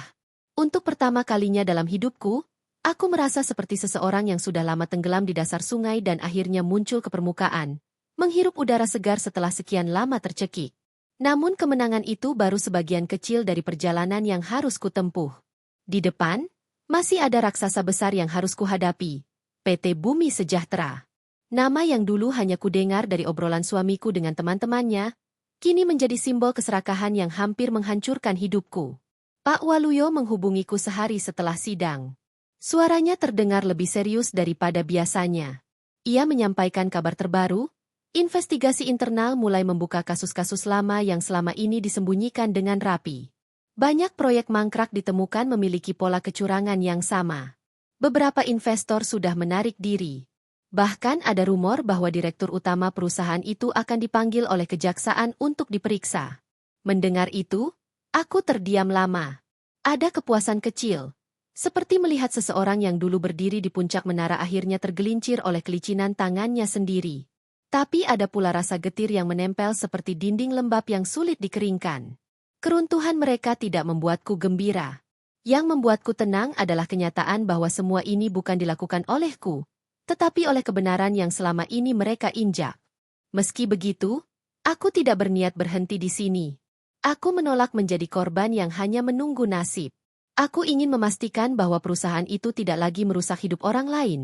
Untuk pertama kalinya dalam hidupku, Aku merasa seperti seseorang yang sudah lama tenggelam di dasar sungai dan akhirnya muncul ke permukaan, menghirup udara segar setelah sekian lama tercekik. Namun kemenangan itu baru sebagian kecil dari perjalanan yang harus kutempuh. Di depan, masih ada raksasa besar yang harus kuhadapi, PT Bumi Sejahtera. Nama yang dulu hanya kudengar dari obrolan suamiku dengan teman-temannya, kini menjadi simbol keserakahan yang hampir menghancurkan hidupku. Pak Waluyo menghubungiku sehari setelah sidang. Suaranya terdengar lebih serius daripada biasanya. Ia menyampaikan kabar terbaru, investigasi internal mulai membuka kasus-kasus lama yang selama ini disembunyikan dengan rapi. Banyak proyek mangkrak ditemukan memiliki pola kecurangan yang sama. Beberapa investor sudah menarik diri. Bahkan ada rumor bahwa direktur utama perusahaan itu akan dipanggil oleh kejaksaan untuk diperiksa. Mendengar itu, aku terdiam lama. Ada kepuasan kecil. Seperti melihat seseorang yang dulu berdiri di puncak menara akhirnya tergelincir oleh kelicinan tangannya sendiri. Tapi ada pula rasa getir yang menempel seperti dinding lembab yang sulit dikeringkan. Keruntuhan mereka tidak membuatku gembira. Yang membuatku tenang adalah kenyataan bahwa semua ini bukan dilakukan olehku, tetapi oleh kebenaran yang selama ini mereka injak. Meski begitu, aku tidak berniat berhenti di sini. Aku menolak menjadi korban yang hanya menunggu nasib. Aku ingin memastikan bahwa perusahaan itu tidak lagi merusak hidup orang lain.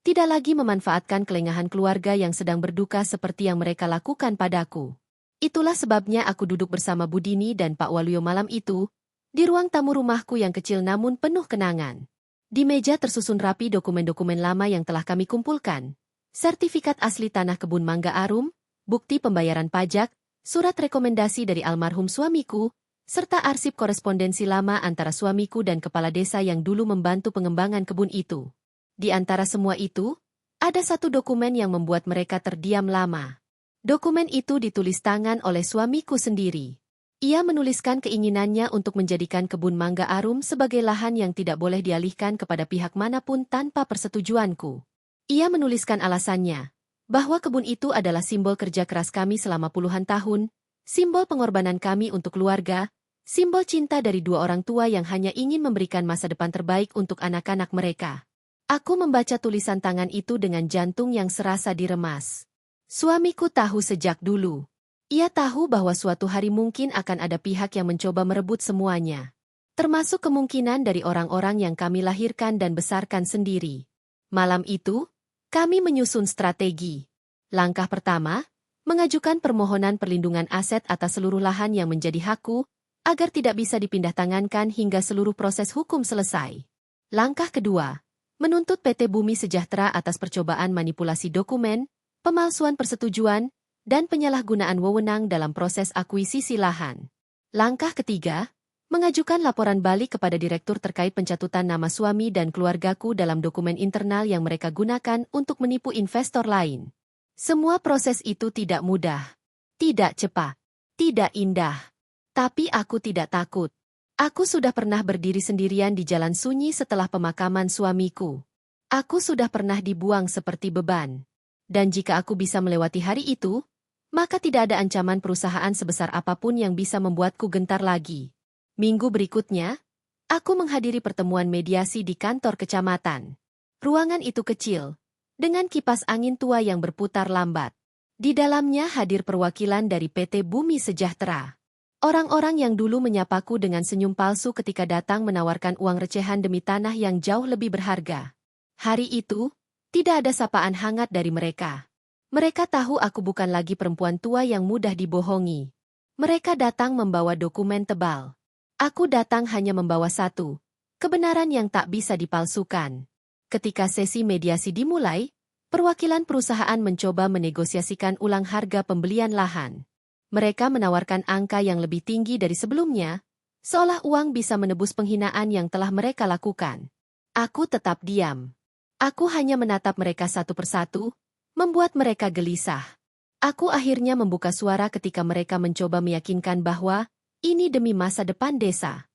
Tidak lagi memanfaatkan kelengahan keluarga yang sedang berduka seperti yang mereka lakukan padaku. Itulah sebabnya aku duduk bersama Budini dan Pak Waluyo malam itu, di ruang tamu rumahku yang kecil namun penuh kenangan. Di meja tersusun rapi dokumen-dokumen lama yang telah kami kumpulkan. Sertifikat asli tanah kebun mangga arum, bukti pembayaran pajak, surat rekomendasi dari almarhum suamiku, serta arsip korespondensi lama antara suamiku dan kepala desa yang dulu membantu pengembangan kebun itu. Di antara semua itu, ada satu dokumen yang membuat mereka terdiam lama. Dokumen itu ditulis tangan oleh suamiku sendiri. Ia menuliskan keinginannya untuk menjadikan kebun mangga arum sebagai lahan yang tidak boleh dialihkan kepada pihak manapun tanpa persetujuanku. Ia menuliskan alasannya, bahwa kebun itu adalah simbol kerja keras kami selama puluhan tahun, simbol pengorbanan kami untuk keluarga, simbol cinta dari dua orang tua yang hanya ingin memberikan masa depan terbaik untuk anak-anak mereka. Aku membaca tulisan tangan itu dengan jantung yang serasa diremas. Suamiku tahu sejak dulu. Ia tahu bahwa suatu hari mungkin akan ada pihak yang mencoba merebut semuanya. Termasuk kemungkinan dari orang-orang yang kami lahirkan dan besarkan sendiri. Malam itu, kami menyusun strategi. Langkah pertama, mengajukan permohonan perlindungan aset atas seluruh lahan yang menjadi hakku, agar tidak bisa dipindahtangankan hingga seluruh proses hukum selesai. Langkah kedua, menuntut PT Bumi Sejahtera atas percobaan manipulasi dokumen, pemalsuan persetujuan, dan penyalahgunaan wewenang dalam proses akuisisi lahan. Langkah ketiga, mengajukan laporan balik kepada direktur terkait pencatutan nama suami dan keluargaku dalam dokumen internal yang mereka gunakan untuk menipu investor lain. Semua proses itu tidak mudah, tidak cepat, tidak indah. Tapi aku tidak takut. Aku sudah pernah berdiri sendirian di jalan sunyi setelah pemakaman suamiku. Aku sudah pernah dibuang seperti beban. Dan jika aku bisa melewati hari itu, maka tidak ada ancaman perusahaan sebesar apapun yang bisa membuatku gentar lagi. Minggu berikutnya, aku menghadiri pertemuan mediasi di kantor kecamatan. Ruangan itu kecil, dengan kipas angin tua yang berputar lambat. Di dalamnya hadir perwakilan dari PT Bumi Sejahtera. Orang-orang yang dulu menyapaku dengan senyum palsu ketika datang menawarkan uang recehan demi tanah yang jauh lebih berharga. Hari itu, tidak ada sapaan hangat dari mereka. Mereka tahu aku bukan lagi perempuan tua yang mudah dibohongi. Mereka datang membawa dokumen tebal. Aku datang hanya membawa satu, kebenaran yang tak bisa dipalsukan. Ketika sesi mediasi dimulai, perwakilan perusahaan mencoba menegosiasikan ulang harga pembelian lahan. Mereka menawarkan angka yang lebih tinggi dari sebelumnya, seolah uang bisa menebus penghinaan yang telah mereka lakukan. Aku tetap diam. Aku hanya menatap mereka satu persatu, membuat mereka gelisah. Aku akhirnya membuka suara ketika mereka mencoba meyakinkan bahwa ini demi masa depan desa.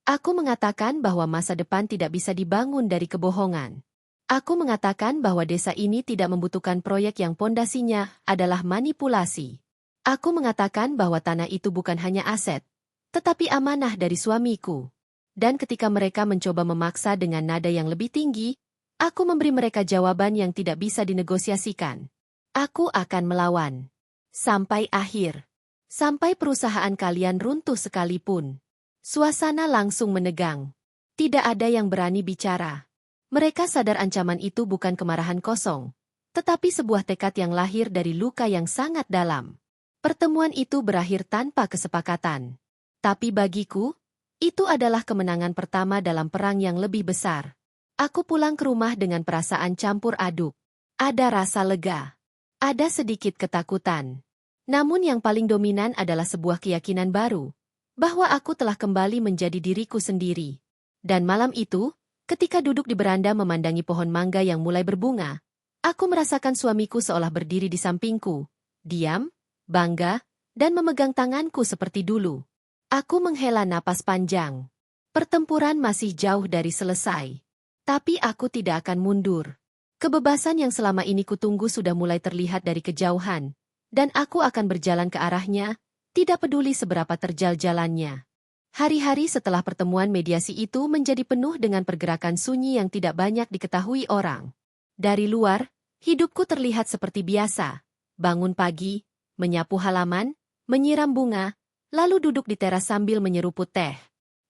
Aku mengatakan bahwa masa depan tidak bisa dibangun dari kebohongan. Aku mengatakan bahwa desa ini tidak membutuhkan proyek yang pondasinya adalah manipulasi. Aku mengatakan bahwa tanah itu bukan hanya aset, tetapi amanah dari suamiku. Dan ketika mereka mencoba memaksa dengan nada yang lebih tinggi, aku memberi mereka jawaban yang tidak bisa dinegosiasikan. Aku akan melawan. Sampai akhir. Sampai perusahaan kalian runtuh sekalipun. Suasana langsung menegang. Tidak ada yang berani bicara. Mereka sadar ancaman itu bukan kemarahan kosong, tetapi sebuah tekad yang lahir dari luka yang sangat dalam. Pertemuan itu berakhir tanpa kesepakatan. Tapi bagiku, itu adalah kemenangan pertama dalam perang yang lebih besar. Aku pulang ke rumah dengan perasaan campur aduk. Ada rasa lega. Ada sedikit ketakutan. Namun yang paling dominan adalah sebuah keyakinan baru, bahwa aku telah kembali menjadi diriku sendiri. Dan malam itu, ketika duduk di beranda memandangi pohon mangga yang mulai berbunga, aku merasakan suamiku seolah berdiri di sampingku, diam, bangga, dan memegang tanganku seperti dulu. Aku menghela napas panjang. Pertempuran masih jauh dari selesai. Tapi aku tidak akan mundur. Kebebasan yang selama ini kutunggu sudah mulai terlihat dari kejauhan, dan aku akan berjalan ke arahnya, tidak peduli seberapa terjal jalannya. Hari-hari setelah pertemuan mediasi itu menjadi penuh dengan pergerakan sunyi yang tidak banyak diketahui orang. Dari luar, hidupku terlihat seperti biasa. Bangun pagi, menyapu halaman, menyiram bunga, lalu duduk di teras sambil menyeruput teh.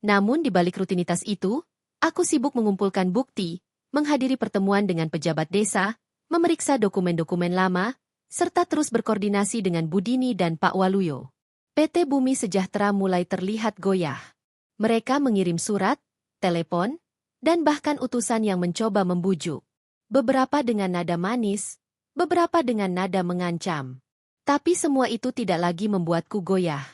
Namun di balik rutinitas itu, aku sibuk mengumpulkan bukti, menghadiri pertemuan dengan pejabat desa, memeriksa dokumen-dokumen lama, serta terus berkoordinasi dengan Budini dan Pak Waluyo. PT Bumi Sejahtera mulai terlihat goyah. Mereka mengirim surat, telepon, dan bahkan utusan yang mencoba membujuk. Beberapa dengan nada manis, beberapa dengan nada mengancam. Tapi semua itu tidak lagi membuatku goyah.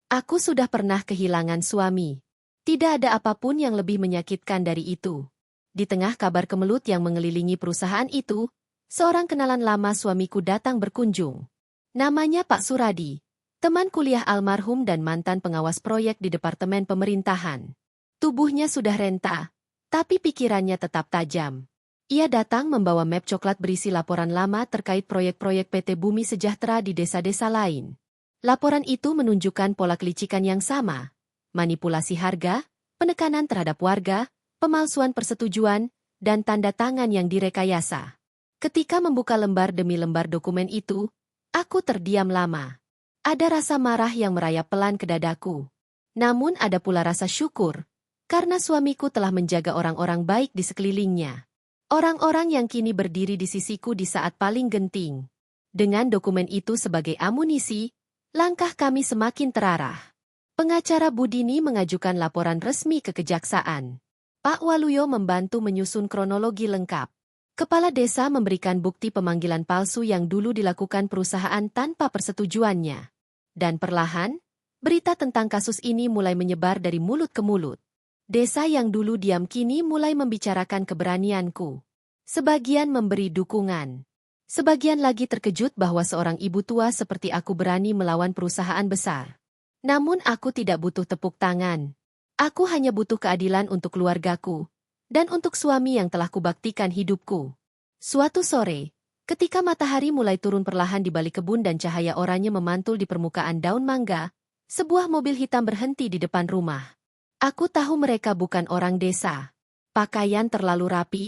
Aku sudah pernah kehilangan suami. Tidak ada apapun yang lebih menyakitkan dari itu. Di tengah kabar kemelut yang mengelilingi perusahaan itu, seorang kenalan lama suamiku datang berkunjung. Namanya Pak Suradi. Teman kuliah almarhum dan mantan pengawas proyek di Departemen Pemerintahan. Tubuhnya sudah renta, tapi pikirannya tetap tajam. Ia datang membawa map coklat berisi laporan lama terkait proyek-proyek PT Bumi Sejahtera di desa-desa lain. Laporan itu menunjukkan pola kelicikan yang sama, manipulasi harga, penekanan terhadap warga, pemalsuan persetujuan, dan tanda tangan yang direkayasa. Ketika membuka lembar demi lembar dokumen itu, aku terdiam lama. Ada rasa marah yang merayap pelan ke dadaku. Namun ada pula rasa syukur, karena suamiku telah menjaga orang-orang baik di sekelilingnya. Orang-orang yang kini berdiri di sisiku di saat paling genting. Dengan dokumen itu sebagai amunisi, langkah kami semakin terarah. Pengacara Budini mengajukan laporan resmi ke kejaksaan. Pak Waluyo membantu menyusun kronologi lengkap. Kepala desa memberikan bukti pemanggilan palsu yang dulu dilakukan perusahaan tanpa persetujuannya. Dan perlahan, berita tentang kasus ini mulai menyebar dari mulut ke mulut. Desa yang dulu diam kini mulai membicarakan keberanianku. Sebagian memberi dukungan. Sebagian lagi terkejut bahwa seorang ibu tua seperti aku berani melawan perusahaan besar. Namun aku tidak butuh tepuk tangan. Aku hanya butuh keadilan untuk keluargaku. Dan untuk suami yang telah kubaktikan hidupku. Suatu sore, ketika matahari mulai turun perlahan di balik kebun dan cahaya oranye memantul di permukaan daun mangga, sebuah mobil hitam berhenti di depan rumah. Aku tahu mereka bukan orang desa. Pakaian terlalu rapi,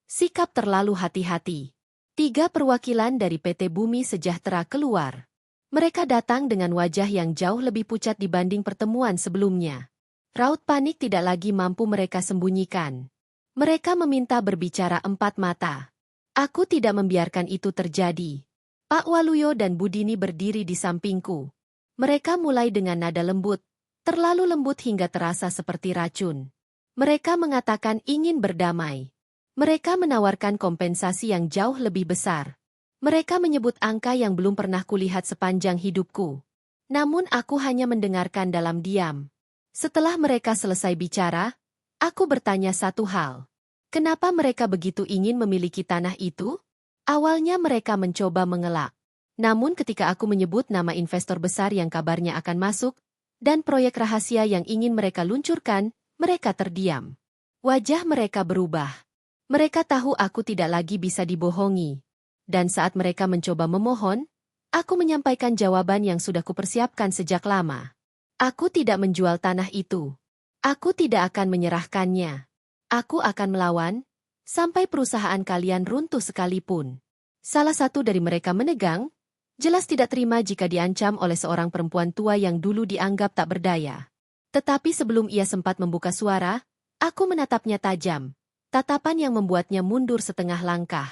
sikap terlalu hati-hati. 3 perwakilan dari PT Bumi Sejahtera keluar. Mereka datang dengan wajah yang jauh lebih pucat dibanding pertemuan sebelumnya. Raut panik tidak lagi mampu mereka sembunyikan. Mereka meminta berbicara empat mata. Aku tidak membiarkan itu terjadi. Pak Waluyo dan Budini berdiri di sampingku. Mereka mulai dengan nada lembut, terlalu lembut hingga terasa seperti racun. Mereka mengatakan ingin berdamai. Mereka menawarkan kompensasi yang jauh lebih besar. Mereka menyebut angka yang belum pernah kulihat sepanjang hidupku. Namun aku hanya mendengarkan dalam diam. Setelah mereka selesai bicara, aku bertanya satu hal. Kenapa mereka begitu ingin memiliki tanah itu? Awalnya mereka mencoba mengelak. Namun ketika aku menyebut nama investor besar yang kabarnya akan masuk, dan proyek rahasia yang ingin mereka luncurkan, mereka terdiam. Wajah mereka berubah. Mereka tahu aku tidak lagi bisa dibohongi. Dan saat mereka mencoba memohon, aku menyampaikan jawaban yang sudah kupersiapkan sejak lama. Aku tidak menjual tanah itu. Aku tidak akan menyerahkannya. Aku akan melawan, sampai perusahaan kalian runtuh sekalipun. Salah satu dari mereka menegang, jelas tidak terima jika diancam oleh seorang perempuan tua yang dulu dianggap tak berdaya. Tetapi sebelum ia sempat membuka suara, aku menatapnya tajam, tatapan yang membuatnya mundur setengah langkah.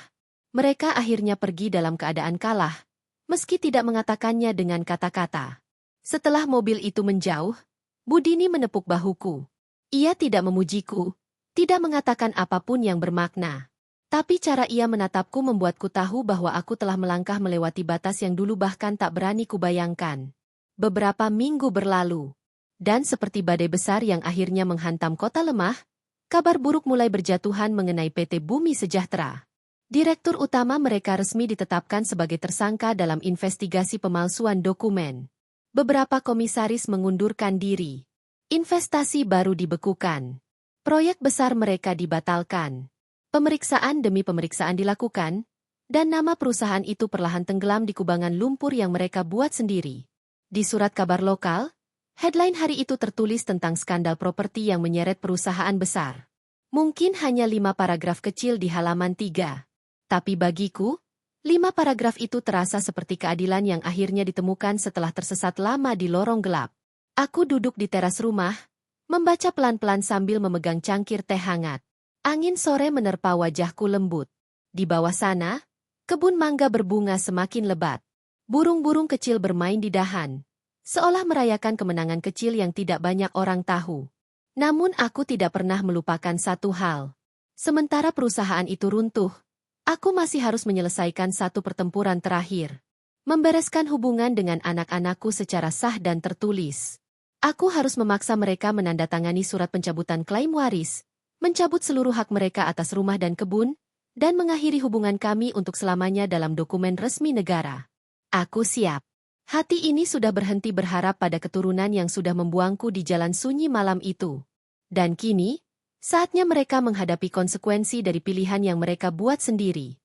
Mereka akhirnya pergi dalam keadaan kalah, meski tidak mengatakannya dengan kata-kata. Setelah mobil itu menjauh, Budini menepuk bahuku. Ia tidak memujiku, tidak mengatakan apapun yang bermakna. Tapi cara ia menatapku membuatku tahu bahwa aku telah melangkah melewati batas yang dulu bahkan tak berani kubayangkan. Beberapa minggu berlalu, dan seperti badai besar yang akhirnya menghantam kota lemah, kabar buruk mulai berjatuhan mengenai PT Bumi Sejahtera. Direktur utama mereka resmi ditetapkan sebagai tersangka dalam investigasi pemalsuan dokumen. Beberapa komisaris mengundurkan diri. Investasi baru dibekukan. Proyek besar mereka dibatalkan. Pemeriksaan demi pemeriksaan dilakukan, dan nama perusahaan itu perlahan tenggelam di kubangan lumpur yang mereka buat sendiri. Di surat kabar lokal, headline hari itu tertulis tentang skandal properti yang menyeret perusahaan besar. Mungkin hanya 5 paragraf kecil di halaman 3. Tapi bagiku, 5 paragraf itu terasa seperti keadilan yang akhirnya ditemukan setelah tersesat lama di lorong gelap. Aku duduk di teras rumah, membaca pelan-pelan sambil memegang cangkir teh hangat. Angin sore menerpa wajahku lembut. Di bawah sana, kebun mangga berbunga semakin lebat. Burung-burung kecil bermain di dahan, seolah merayakan kemenangan kecil yang tidak banyak orang tahu. Namun aku tidak pernah melupakan satu hal. Sementara perusahaan itu runtuh, aku masih harus menyelesaikan satu pertempuran terakhir. Membereskan hubungan dengan anak-anakku secara sah dan tertulis. Aku harus memaksa mereka menandatangani surat pencabutan klaim waris, mencabut seluruh hak mereka atas rumah dan kebun, dan mengakhiri hubungan kami untuk selamanya dalam dokumen resmi negara. Aku siap. Hati ini sudah berhenti berharap pada keturunan yang sudah membuangku di jalan sunyi malam itu. Dan kini, saatnya mereka menghadapi konsekuensi dari pilihan yang mereka buat sendiri.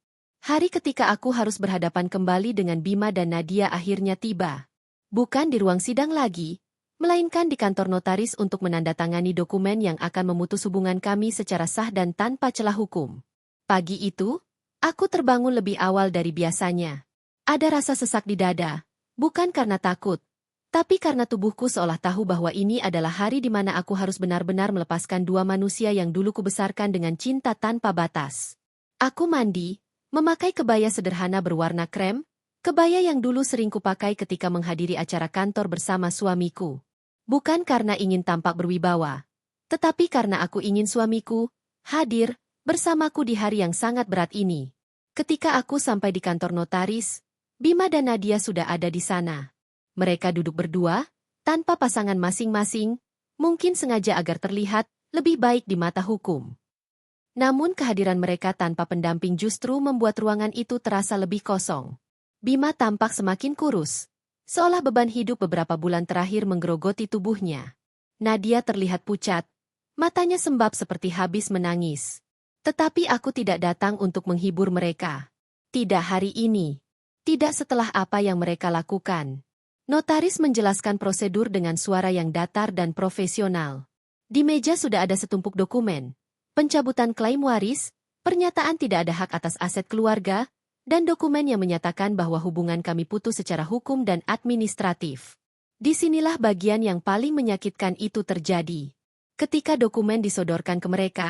Hari ketika aku harus berhadapan kembali dengan Bima dan Nadia akhirnya tiba. Bukan di ruang sidang lagi, melainkan di kantor notaris untuk menandatangani dokumen yang akan memutus hubungan kami secara sah dan tanpa celah hukum. Pagi itu, aku terbangun lebih awal dari biasanya. Ada rasa sesak di dada, bukan karena takut, tapi karena tubuhku seolah tahu bahwa ini adalah hari di mana aku harus benar-benar melepaskan dua manusia yang dulu kubesarkan dengan cinta tanpa batas. Aku mandi, memakai kebaya sederhana berwarna krem, kebaya yang dulu sering kupakai ketika menghadiri acara kantor bersama suamiku. Bukan karena ingin tampak berwibawa, tetapi karena aku ingin suamiku hadir bersamaku di hari yang sangat berat ini. Ketika aku sampai di kantor notaris, Bima dan Nadia sudah ada di sana. Mereka duduk berdua, tanpa pasangan masing-masing, mungkin sengaja agar terlihat lebih baik di mata hukum. Namun kehadiran mereka tanpa pendamping justru membuat ruangan itu terasa lebih kosong. Bima tampak semakin kurus, seolah beban hidup beberapa bulan terakhir menggerogoti tubuhnya. Nadia terlihat pucat, matanya sembab seperti habis menangis. Tetapi aku tidak datang untuk menghibur mereka. Tidak hari ini. Tidak setelah apa yang mereka lakukan. Notaris menjelaskan prosedur dengan suara yang datar dan profesional. Di meja sudah ada setumpuk dokumen, pencabutan klaim waris, pernyataan tidak ada hak atas aset keluarga, dan dokumen yang menyatakan bahwa hubungan kami putus secara hukum dan administratif. Disinilah bagian yang paling menyakitkan itu terjadi. Ketika dokumen disodorkan ke mereka,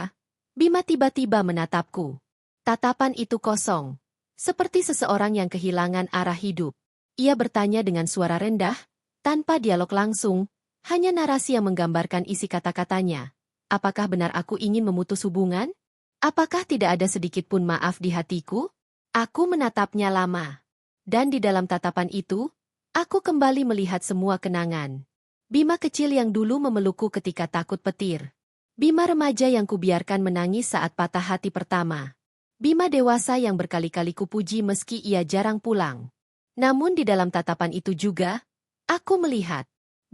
Bima tiba-tiba menatapku. Tatapan itu kosong, seperti seseorang yang kehilangan arah hidup. Ia bertanya dengan suara rendah, tanpa dialog langsung, hanya narasi yang menggambarkan isi kata-katanya. Apakah benar aku ingin memutus hubungan? Apakah tidak ada sedikit pun maaf di hatiku? Aku menatapnya lama. Dan di dalam tatapan itu, aku kembali melihat semua kenangan. Bima kecil yang dulu memelukku ketika takut petir. Bima remaja yang kubiarkan menangis saat patah hati pertama. Bima dewasa yang berkali-kali kupuji meski ia jarang pulang. Namun di dalam tatapan itu juga, aku melihat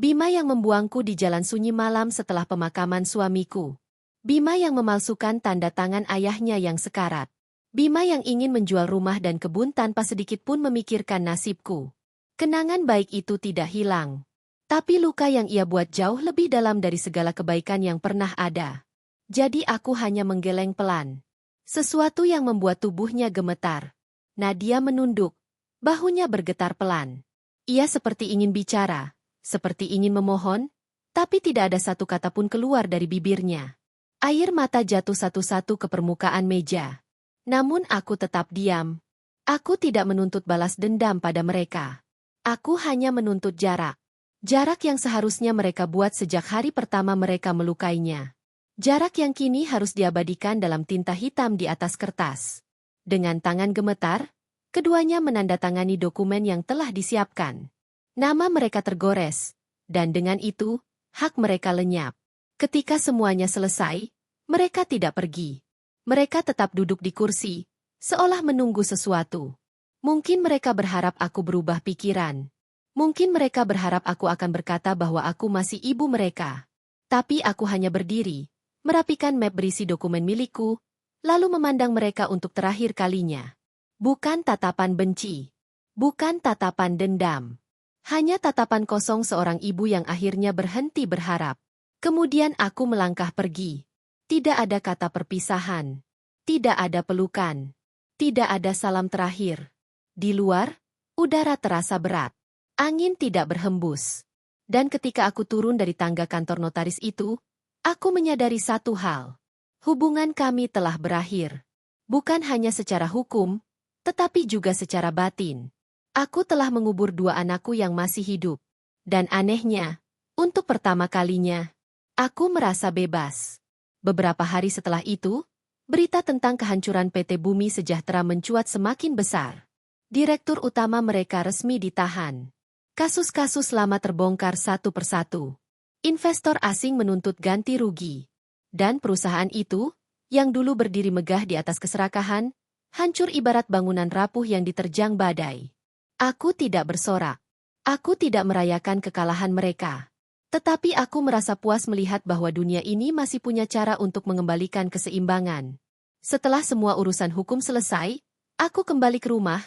Bima yang membuangku di jalan sunyi malam setelah pemakaman suamiku. Bima yang memalsukan tanda tangan ayahnya yang sekarat. Bima yang ingin menjual rumah dan kebun tanpa sedikit pun memikirkan nasibku. Kenangan baik itu tidak hilang. Tapi luka yang ia buat jauh lebih dalam dari segala kebaikan yang pernah ada. Jadi aku hanya menggeleng pelan. Sesuatu yang membuat tubuhnya gemetar. Nadia menunduk. Bahunya bergetar pelan. Ia seperti ingin bicara, seperti ingin memohon, tapi tidak ada satu kata pun keluar dari bibirnya. Air mata jatuh satu-satu ke permukaan meja. Namun aku tetap diam. Aku tidak menuntut balas dendam pada mereka. Aku hanya menuntut jarak. Jarak yang seharusnya mereka buat sejak hari pertama mereka melukainya. Jarak yang kini harus diabadikan dalam tinta hitam di atas kertas. Dengan tangan gemetar, keduanya menandatangani dokumen yang telah disiapkan. Nama mereka tergores, dan dengan itu, hak mereka lenyap. Ketika semuanya selesai, mereka tidak pergi. Mereka tetap duduk di kursi, seolah menunggu sesuatu. Mungkin mereka berharap aku berubah pikiran. Mungkin mereka berharap aku akan berkata bahwa aku masih ibu mereka. Tapi aku hanya berdiri, merapikan map berisi dokumen milikku, lalu memandang mereka untuk terakhir kalinya. Bukan tatapan benci. Bukan tatapan dendam. Hanya tatapan kosong seorang ibu yang akhirnya berhenti berharap. Kemudian aku melangkah pergi. Tidak ada kata perpisahan. Tidak ada pelukan. Tidak ada salam terakhir. Di luar, udara terasa berat. Angin tidak berhembus. Dan ketika aku turun dari tangga kantor notaris itu, aku menyadari satu hal. Hubungan kami telah berakhir. Bukan hanya secara hukum, tetapi juga secara batin. Aku telah mengubur dua anakku yang masih hidup. Dan anehnya, untuk pertama kalinya, aku merasa bebas. Beberapa hari setelah itu, berita tentang kehancuran PT Bumi Sejahtera mencuat semakin besar. Direktur utama mereka resmi ditahan. Kasus-kasus lama terbongkar satu persatu. Investor asing menuntut ganti rugi. Dan perusahaan itu, yang dulu berdiri megah di atas keserakahan, hancur ibarat bangunan rapuh yang diterjang badai. Aku tidak bersorak. Aku tidak merayakan kekalahan mereka. Tetapi aku merasa puas melihat bahwa dunia ini masih punya cara untuk mengembalikan keseimbangan. Setelah semua urusan hukum selesai, aku kembali ke rumah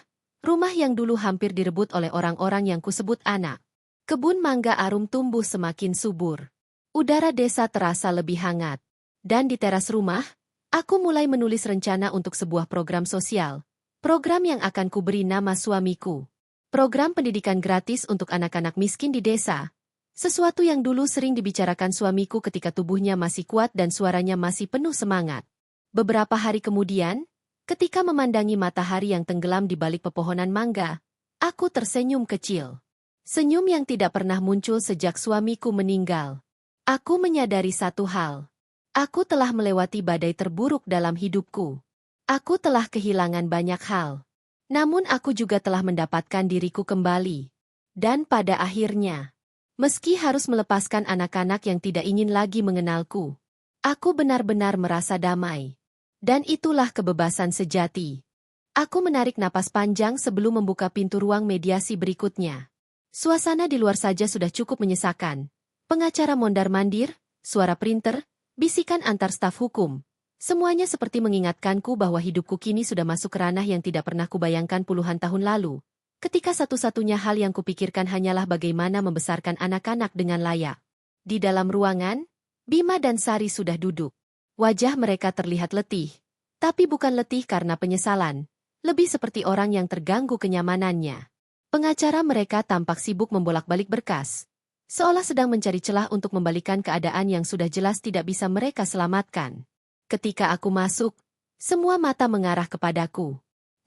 yang dulu hampir direbut oleh orang-orang yang kusebut anak. Kebun mangga arum tumbuh semakin subur. Udara desa terasa lebih hangat. Dan di teras rumah, aku mulai menulis rencana untuk sebuah program sosial. Program yang akan kuberi nama suamiku. Program pendidikan gratis untuk anak-anak miskin di desa. Sesuatu yang dulu sering dibicarakan suamiku ketika tubuhnya masih kuat dan suaranya masih penuh semangat. Beberapa hari kemudian, ketika memandangi matahari yang tenggelam di balik pepohonan mangga, aku tersenyum kecil. Senyum yang tidak pernah muncul sejak suamiku meninggal. Aku menyadari satu hal. Aku telah melewati badai terburuk dalam hidupku. Aku telah kehilangan banyak hal. Namun aku juga telah mendapatkan diriku kembali. Dan pada akhirnya, meski harus melepaskan anak-anak yang tidak ingin lagi mengenalku, aku benar-benar merasa damai. Dan itulah kebebasan sejati. Aku menarik napas panjang sebelum membuka pintu ruang mediasi berikutnya. Suasana di luar saja sudah cukup menyesakan. Pengacara mondar-mandir, suara printer, bisikan antar staf hukum. Semuanya seperti mengingatkanku bahwa hidupku kini sudah masuk ke ranah yang tidak pernah kubayangkan puluhan tahun lalu. Ketika satu-satunya hal yang kupikirkan hanyalah bagaimana membesarkan anak-anak dengan layak. Di dalam ruangan, Bima dan Sari sudah duduk. Wajah mereka terlihat letih, tapi bukan letih karena penyesalan, lebih seperti orang yang terganggu kenyamanannya. Pengacara mereka tampak sibuk membolak-balik berkas, seolah sedang mencari celah untuk membalikan keadaan yang sudah jelas tidak bisa mereka selamatkan. Ketika aku masuk, semua mata mengarah kepadaku.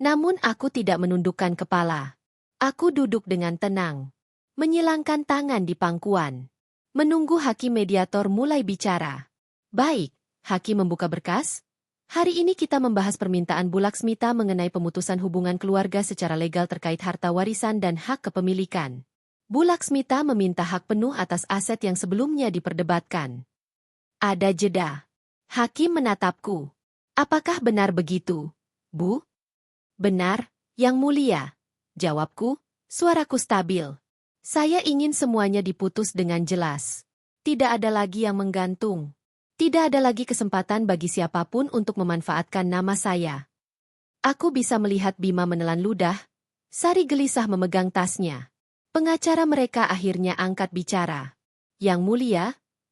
Namun aku tidak menundukkan kepala. Aku duduk dengan tenang, menyilangkan tangan di pangkuan, menunggu hakim mediator mulai bicara. Baik. Hakim membuka berkas. Hari ini kita membahas permintaan Bu Laksmita mengenai pemutusan hubungan keluarga secara legal terkait harta warisan dan hak kepemilikan. Bu Laksmita meminta hak penuh atas aset yang sebelumnya diperdebatkan. Ada jeda. Hakim menatapku. Apakah benar begitu, Bu? Benar, Yang Mulia. Jawabku, suaraku stabil. Saya ingin semuanya diputus dengan jelas. Tidak ada lagi yang menggantung. Tidak ada lagi kesempatan bagi siapapun untuk memanfaatkan nama saya. Aku bisa melihat Bima menelan ludah. Sari gelisah memegang tasnya. Pengacara mereka akhirnya angkat bicara. Yang mulia,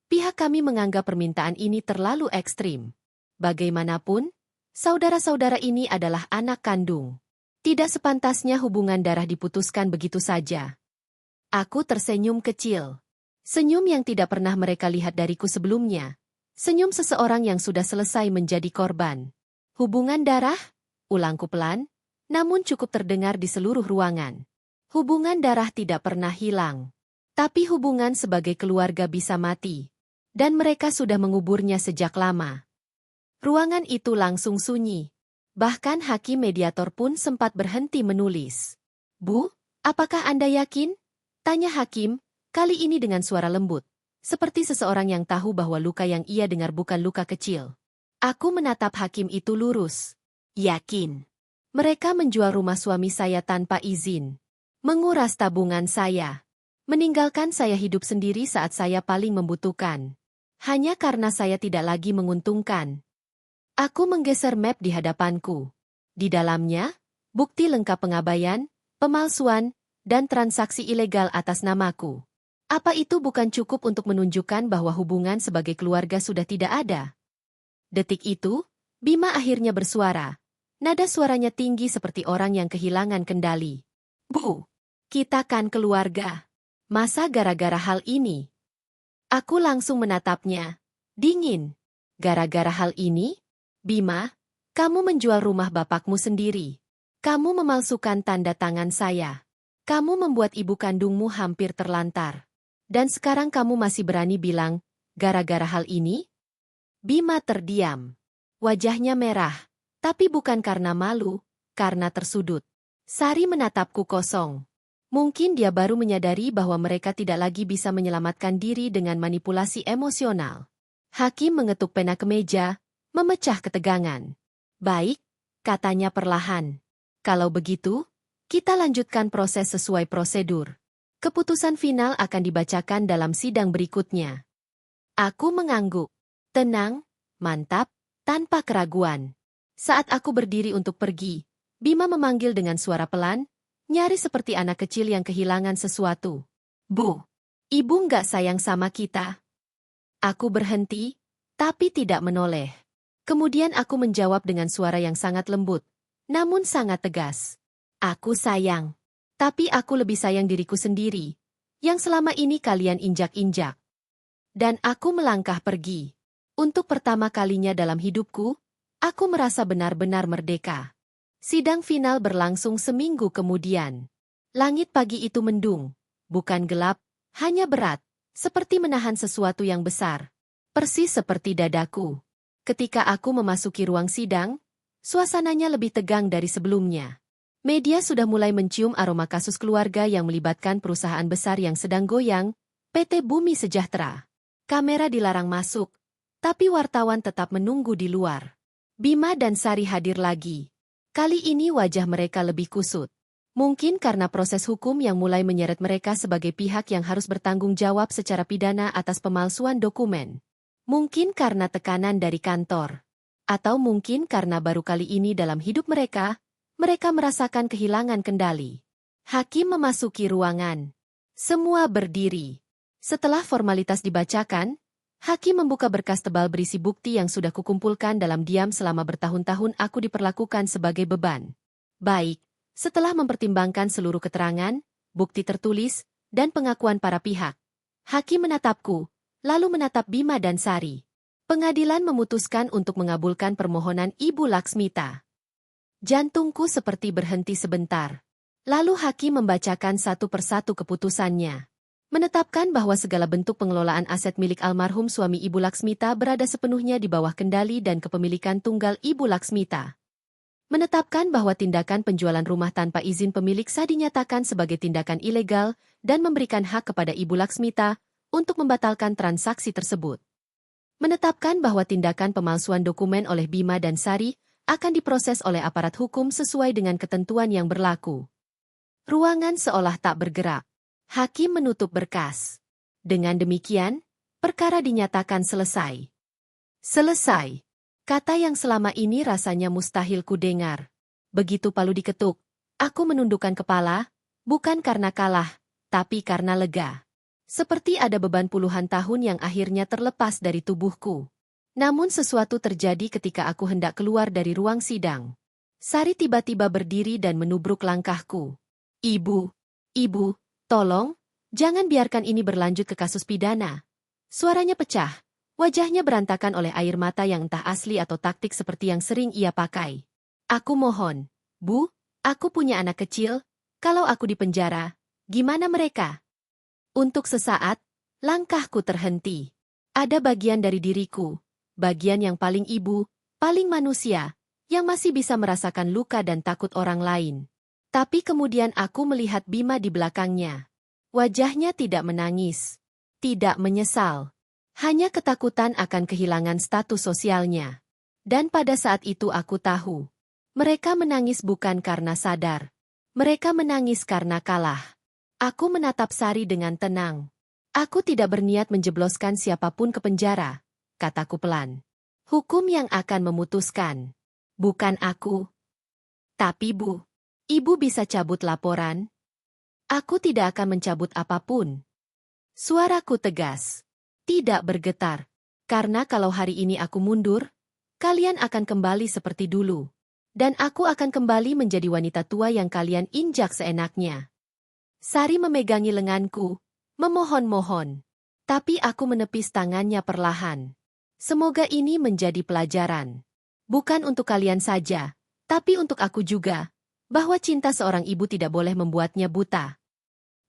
pihak kami menganggap permintaan ini terlalu ekstrim. Bagaimanapun, saudara-saudara ini adalah anak kandung. Tidak sepantasnya hubungan darah diputuskan begitu saja. Aku tersenyum kecil. Senyum yang tidak pernah mereka lihat dariku sebelumnya. Senyum seseorang yang sudah selesai menjadi korban. Hubungan darah? Ulangku pelan, namun cukup terdengar di seluruh ruangan. Hubungan darah tidak pernah hilang. Tapi hubungan sebagai keluarga bisa mati. Dan mereka sudah menguburnya sejak lama. Ruangan itu langsung sunyi. Bahkan hakim mediator pun sempat berhenti menulis. Bu, apakah Anda yakin? Tanya hakim, kali ini dengan suara lembut. Seperti seseorang yang tahu bahwa luka yang ia dengar bukan luka kecil. Aku menatap hakim itu lurus. Yakin. Mereka menjual rumah suami saya tanpa izin. Menguras tabungan saya. Meninggalkan saya hidup sendiri saat saya paling membutuhkan. Hanya karena saya tidak lagi menguntungkan. Aku menggeser map di hadapanku. Di dalamnya, bukti lengkap pengabaian, pemalsuan, dan transaksi ilegal atas namaku. Apa itu bukan cukup untuk menunjukkan bahwa hubungan sebagai keluarga sudah tidak ada? Detik itu, Bima akhirnya bersuara. Nada suaranya tinggi seperti orang yang kehilangan kendali. Bu, kita kan keluarga. Masa gara-gara hal ini? Aku langsung menatapnya. Dingin. Gara-gara hal ini? Bima, kamu menjual rumah bapakmu sendiri. Kamu memalsukan tanda tangan saya. Kamu membuat ibu kandungmu hampir terlantar. Dan sekarang kamu masih berani bilang, gara-gara hal ini? Bima terdiam. Wajahnya merah, tapi bukan karena malu, karena tersudut. Sari menatapku kosong. Mungkin dia baru menyadari bahwa mereka tidak lagi bisa menyelamatkan diri dengan manipulasi emosional. Hakim mengetuk pena ke meja, memecah ketegangan. Baik, katanya perlahan. Kalau begitu, kita lanjutkan proses sesuai prosedur. Keputusan final akan dibacakan dalam sidang berikutnya. Aku mengangguk. Tenang, mantap, tanpa keraguan. Saat aku berdiri untuk pergi, Bima memanggil dengan suara pelan, nyaris seperti anak kecil yang kehilangan sesuatu. Bu, ibu nggak sayang sama kita? Aku berhenti, tapi tidak menoleh. Kemudian aku menjawab dengan suara yang sangat lembut, namun sangat tegas. Aku sayang. Tapi aku lebih sayang diriku sendiri, yang selama ini kalian injak-injak. Dan aku melangkah pergi. Untuk pertama kalinya dalam hidupku, aku merasa benar-benar merdeka. Sidang final berlangsung seminggu kemudian. Langit pagi itu mendung, bukan gelap, hanya berat, seperti menahan sesuatu yang besar. Persis seperti dadaku. Ketika aku memasuki ruang sidang, suasananya lebih tegang dari sebelumnya. Media sudah mulai mencium aroma kasus keluarga yang melibatkan perusahaan besar yang sedang goyang, PT Bumi Sejahtera. Kamera dilarang masuk, tapi wartawan tetap menunggu di luar. Bima dan Sari hadir lagi. Kali ini wajah mereka lebih kusut. Mungkin karena proses hukum yang mulai menyeret mereka sebagai pihak yang harus bertanggung jawab secara pidana atas pemalsuan dokumen. Mungkin karena tekanan dari kantor. Atau mungkin karena baru kali ini dalam hidup mereka merasakan kehilangan kendali. Hakim memasuki ruangan. Semua berdiri. Setelah formalitas dibacakan, hakim membuka berkas tebal berisi bukti yang sudah kukumpulkan dalam diam selama bertahun-tahun aku diperlakukan sebagai beban. Baik, setelah mempertimbangkan seluruh keterangan, bukti tertulis, dan pengakuan para pihak, hakim menatapku, lalu menatap Bima dan Sari. Pengadilan memutuskan untuk mengabulkan permohonan Ibu Laksmita. Jantungku seperti berhenti sebentar. Lalu hakim membacakan satu persatu keputusannya. Menetapkan bahwa segala bentuk pengelolaan aset milik almarhum suami Ibu Laksmita berada sepenuhnya di bawah kendali dan kepemilikan tunggal Ibu Laksmita. Menetapkan bahwa tindakan penjualan rumah tanpa izin pemilik sah dinyatakan sebagai tindakan ilegal dan memberikan hak kepada Ibu Laksmita untuk membatalkan transaksi tersebut. Menetapkan bahwa tindakan pemalsuan dokumen oleh Bima dan Sari akan diproses oleh aparat hukum sesuai dengan ketentuan yang berlaku. Ruangan seolah tak bergerak. Hakim menutup berkas. Dengan demikian, perkara dinyatakan selesai. Selesai. Kata yang selama ini rasanya mustahil kudengar. Begitu palu diketuk, aku menundukkan kepala, bukan karena kalah, tapi karena lega. Seperti ada beban puluhan tahun yang akhirnya terlepas dari tubuhku. Namun sesuatu terjadi ketika aku hendak keluar dari ruang sidang. Sari tiba-tiba berdiri dan menubruk langkahku. Ibu, tolong, jangan biarkan ini berlanjut ke kasus pidana. Suaranya pecah. Wajahnya berantakan oleh air mata yang entah asli atau taktik seperti yang sering ia pakai. Aku mohon, Bu, aku punya anak kecil, kalau aku di penjara, gimana mereka? Untuk sesaat, langkahku terhenti. Ada bagian dari diriku, bagian yang paling ibu, paling manusia, yang masih bisa merasakan luka dan takut orang lain. Tapi kemudian aku melihat Bima di belakangnya. Wajahnya tidak menangis, tidak menyesal. Hanya ketakutan akan kehilangan status sosialnya. Dan pada saat itu aku tahu. Mereka menangis bukan karena sadar. Mereka menangis karena kalah. Aku menatap Sari dengan tenang. Aku tidak berniat menjebloskan siapapun ke penjara, kataku pelan. Hukum yang akan memutuskan. Bukan aku. Tapi Bu, Ibu bisa cabut laporan? Aku tidak akan mencabut apapun. Suaraku tegas. Tidak bergetar. Karena kalau hari ini aku mundur, kalian akan kembali seperti dulu. Dan aku akan kembali menjadi wanita tua yang kalian injak seenaknya. Sari memegangi lenganku, memohon-mohon. Tapi aku menepis tangannya perlahan. Semoga ini menjadi pelajaran. Bukan untuk kalian saja, tapi untuk aku juga. Bahwa cinta seorang ibu tidak boleh membuatnya buta.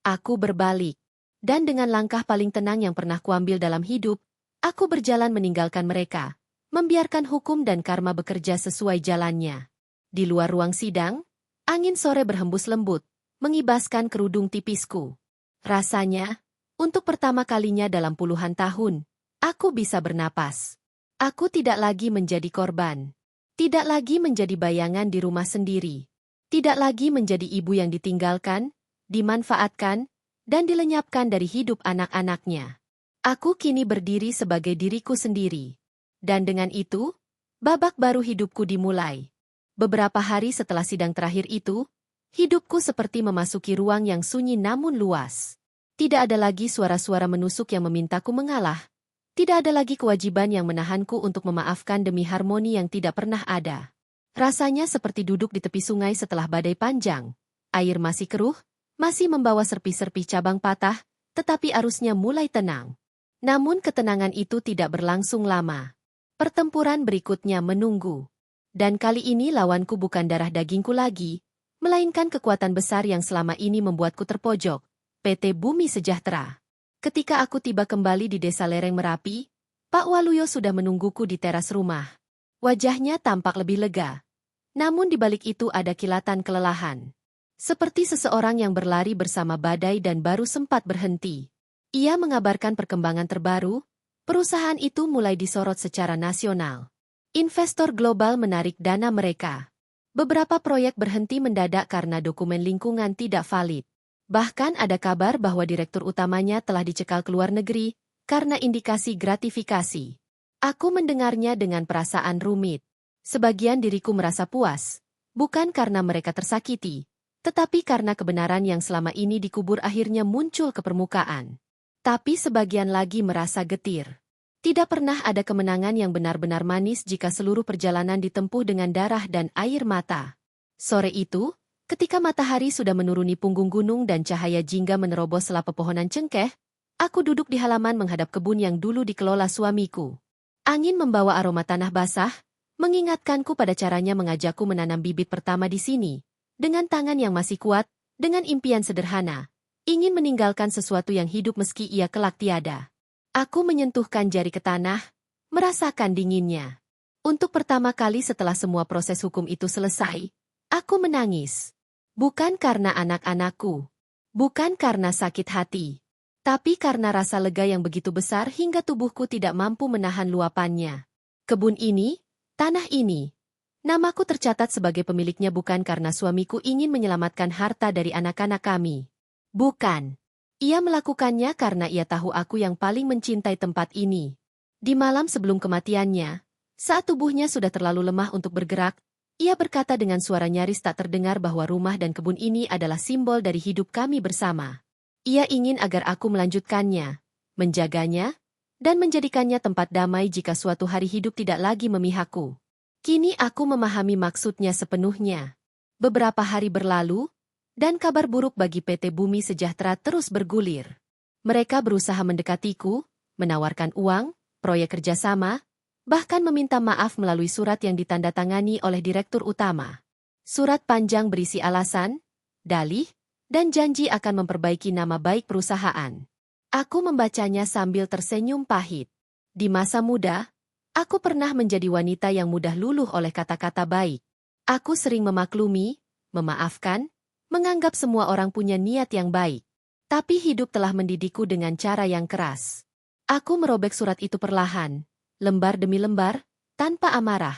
Aku berbalik. Dan dengan langkah paling tenang yang pernah kuambil dalam hidup, aku berjalan meninggalkan mereka, membiarkan hukum dan karma bekerja sesuai jalannya. Di luar ruang sidang, angin sore berhembus lembut, mengibaskan kerudung tipisku. Rasanya, untuk pertama kalinya dalam puluhan tahun, aku bisa bernapas. Aku tidak lagi menjadi korban. Tidak lagi menjadi bayangan di rumah sendiri. Tidak lagi menjadi ibu yang ditinggalkan, dimanfaatkan, dan dilenyapkan dari hidup anak-anaknya. Aku kini berdiri sebagai diriku sendiri. Dan dengan itu, babak baru hidupku dimulai. Beberapa hari setelah sidang terakhir itu, hidupku seperti memasuki ruang yang sunyi namun luas. Tidak ada lagi suara-suara menusuk yang memintaku mengalah. Tidak ada lagi kewajiban yang menahanku untuk memaafkan demi harmoni yang tidak pernah ada. Rasanya seperti duduk di tepi sungai setelah badai panjang. Air masih keruh, masih membawa serpi-serpi cabang patah, tetapi arusnya mulai tenang. Namun ketenangan itu tidak berlangsung lama. Pertempuran berikutnya menunggu. Dan kali ini lawanku bukan darah dagingku lagi, melainkan kekuatan besar yang selama ini membuatku terpojok, PT Bumi Sejahtera. Ketika aku tiba kembali di desa lereng Merapi, Pak Waluyo sudah menungguku di teras rumah. Wajahnya tampak lebih lega. Namun di balik itu ada kilatan kelelahan. Seperti seseorang yang berlari bersama badai dan baru sempat berhenti. Ia mengabarkan perkembangan terbaru, perusahaan itu mulai disorot secara nasional. Investor global menarik dana mereka. Beberapa proyek berhenti mendadak karena dokumen lingkungan tidak valid. Bahkan ada kabar bahwa direktur utamanya telah dicekal ke luar negeri karena indikasi gratifikasi. Aku mendengarnya dengan perasaan rumit. Sebagian diriku merasa puas, bukan karena mereka tersakiti, tetapi karena kebenaran yang selama ini dikubur akhirnya muncul ke permukaan. Tapi sebagian lagi merasa getir. Tidak pernah ada kemenangan yang benar-benar manis jika seluruh perjalanan ditempuh dengan darah dan air mata. Sore itu, ketika matahari sudah menuruni punggung gunung dan cahaya jingga menerobos sela pepohonan cengkeh, aku duduk di halaman menghadap kebun yang dulu dikelola suamiku. Angin membawa aroma tanah basah, mengingatkanku pada caranya mengajakku menanam bibit pertama di sini. Dengan tangan yang masih kuat, dengan impian sederhana, ingin meninggalkan sesuatu yang hidup meski ia kelak tiada. Aku menyentuhkan jari ke tanah, merasakan dinginnya. Untuk pertama kali setelah semua proses hukum itu selesai, aku menangis. Bukan karena anak-anakku, bukan karena sakit hati, tapi karena rasa lega yang begitu besar hingga tubuhku tidak mampu menahan luapannya. Kebun ini, tanah ini, namaku tercatat sebagai pemiliknya bukan karena suamiku ingin menyelamatkan harta dari anak-anak kami. Bukan. Ia melakukannya karena ia tahu aku yang paling mencintai tempat ini. Di malam sebelum kematiannya, saat tubuhnya sudah terlalu lemah untuk bergerak, ia berkata dengan suara nyaris tak terdengar bahwa rumah dan kebun ini adalah simbol dari hidup kami bersama. Ia ingin agar aku melanjutkannya, menjaganya, dan menjadikannya tempat damai jika suatu hari hidup tidak lagi memihakku. Kini aku memahami maksudnya sepenuhnya. Beberapa hari berlalu, dan kabar buruk bagi PT Bumi Sejahtera terus bergulir. Mereka berusaha mendekatiku, menawarkan uang, proyek kerjasama, bahkan meminta maaf melalui surat yang ditandatangani oleh Direktur Utama. Surat panjang berisi alasan, dalih, dan janji akan memperbaiki nama baik perusahaan. Aku membacanya sambil tersenyum pahit. Di masa muda, aku pernah menjadi wanita yang mudah luluh oleh kata-kata baik. Aku sering memaklumi, memaafkan, menganggap semua orang punya niat yang baik. Tapi hidup telah mendidikku dengan cara yang keras. Aku merobek surat itu perlahan, lembar demi lembar, tanpa amarah.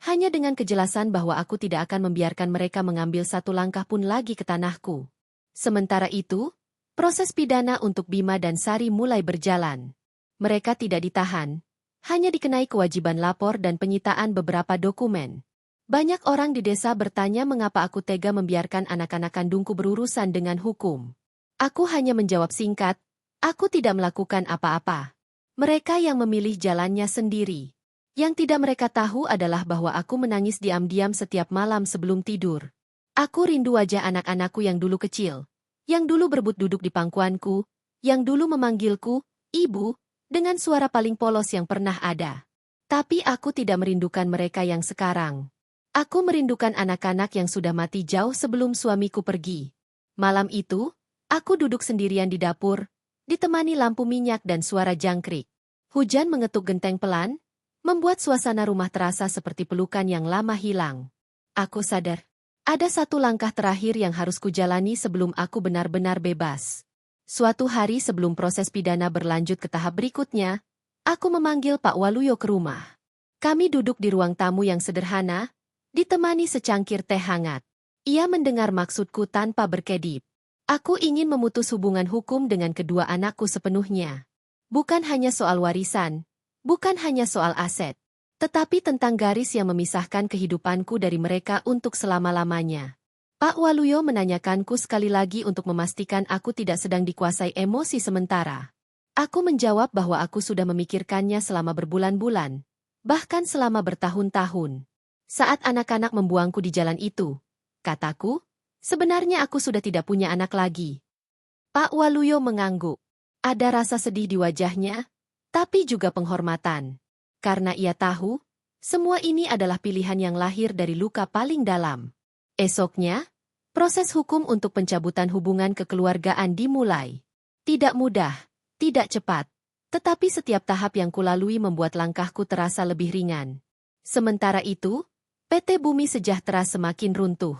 Hanya dengan kejelasan bahwa aku tidak akan membiarkan mereka mengambil satu langkah pun lagi ke tanahku. Sementara itu, proses pidana untuk Bima dan Sari mulai berjalan. Mereka tidak ditahan, hanya dikenai kewajiban lapor dan penyitaan beberapa dokumen. Banyak orang di desa bertanya mengapa aku tega membiarkan anak-anak kandungku berurusan dengan hukum. Aku hanya menjawab singkat, aku tidak melakukan apa-apa. Mereka yang memilih jalannya sendiri. Yang tidak mereka tahu adalah bahwa aku menangis diam-diam setiap malam sebelum tidur. Aku rindu wajah anak-anakku yang dulu kecil, yang dulu berebut duduk di pangkuanku, yang dulu memanggilku, ibu, dengan suara paling polos yang pernah ada. Tapi aku tidak merindukan mereka yang sekarang. Aku merindukan anak-anak yang sudah mati jauh sebelum suamiku pergi. Malam itu, aku duduk sendirian di dapur, ditemani lampu minyak dan suara jangkrik. Hujan mengetuk genteng pelan, membuat suasana rumah terasa seperti pelukan yang lama hilang. Aku sadar, ada satu langkah terakhir yang harus kujalani sebelum aku benar-benar bebas. Suatu hari sebelum proses pidana berlanjut ke tahap berikutnya, aku memanggil Pak Waluyo ke rumah. Kami duduk di ruang tamu yang sederhana, ditemani secangkir teh hangat. Ia mendengar maksudku tanpa berkedip. Aku ingin memutus hubungan hukum dengan kedua anakku sepenuhnya. Bukan hanya soal warisan, bukan hanya soal aset, tetapi tentang garis yang memisahkan kehidupanku dari mereka untuk selama-lamanya. Pak Waluyo menanyakanku sekali lagi untuk memastikan aku tidak sedang dikuasai emosi sementara. Aku menjawab bahwa aku sudah memikirkannya selama berbulan-bulan, bahkan selama bertahun-tahun. Saat anak-anak membuangku di jalan itu, kataku, sebenarnya aku sudah tidak punya anak lagi. Pak Waluyo mengangguk. Ada rasa sedih di wajahnya, tapi juga penghormatan. Karena ia tahu, semua ini adalah pilihan yang lahir dari luka paling dalam. Esoknya, proses hukum untuk pencabutan hubungan kekeluargaan dimulai. Tidak mudah, tidak cepat, tetapi setiap tahap yang kulalui membuat langkahku terasa lebih ringan. Sementara itu, PT Bumi Sejahtera semakin runtuh.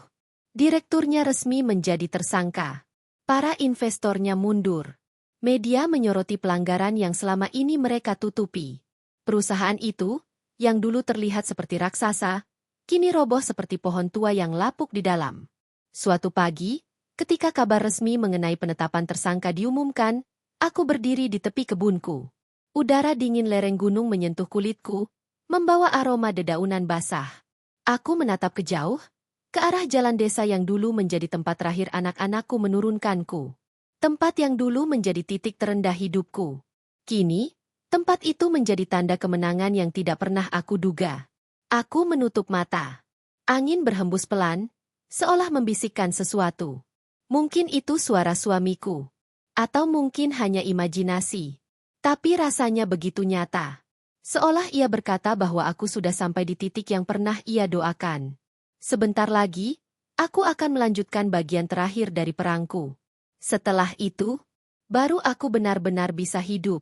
Direkturnya resmi menjadi tersangka. Para investornya mundur. Media menyoroti pelanggaran yang selama ini mereka tutupi. Perusahaan itu, yang dulu terlihat seperti raksasa, kini roboh seperti pohon tua yang lapuk di dalam. Suatu pagi, ketika kabar resmi mengenai penetapan tersangka diumumkan, aku berdiri di tepi kebunku. Udara dingin lereng gunung menyentuh kulitku, membawa aroma dedaunan basah. Aku menatap ke jauh, ke arah jalan desa yang dulu menjadi tempat terakhir anak-anakku menurunkanku. Tempat yang dulu menjadi titik terendah hidupku. Kini, tempat itu menjadi tanda kemenangan yang tidak pernah aku duga. Aku menutup mata. Angin berhembus pelan, seolah membisikkan sesuatu. Mungkin itu suara suamiku. Atau mungkin hanya imajinasi. Tapi rasanya begitu nyata. Seolah ia berkata bahwa aku sudah sampai di titik yang pernah ia doakan. Sebentar lagi, aku akan melanjutkan bagian terakhir dari perangku. Setelah itu, baru aku benar-benar bisa hidup.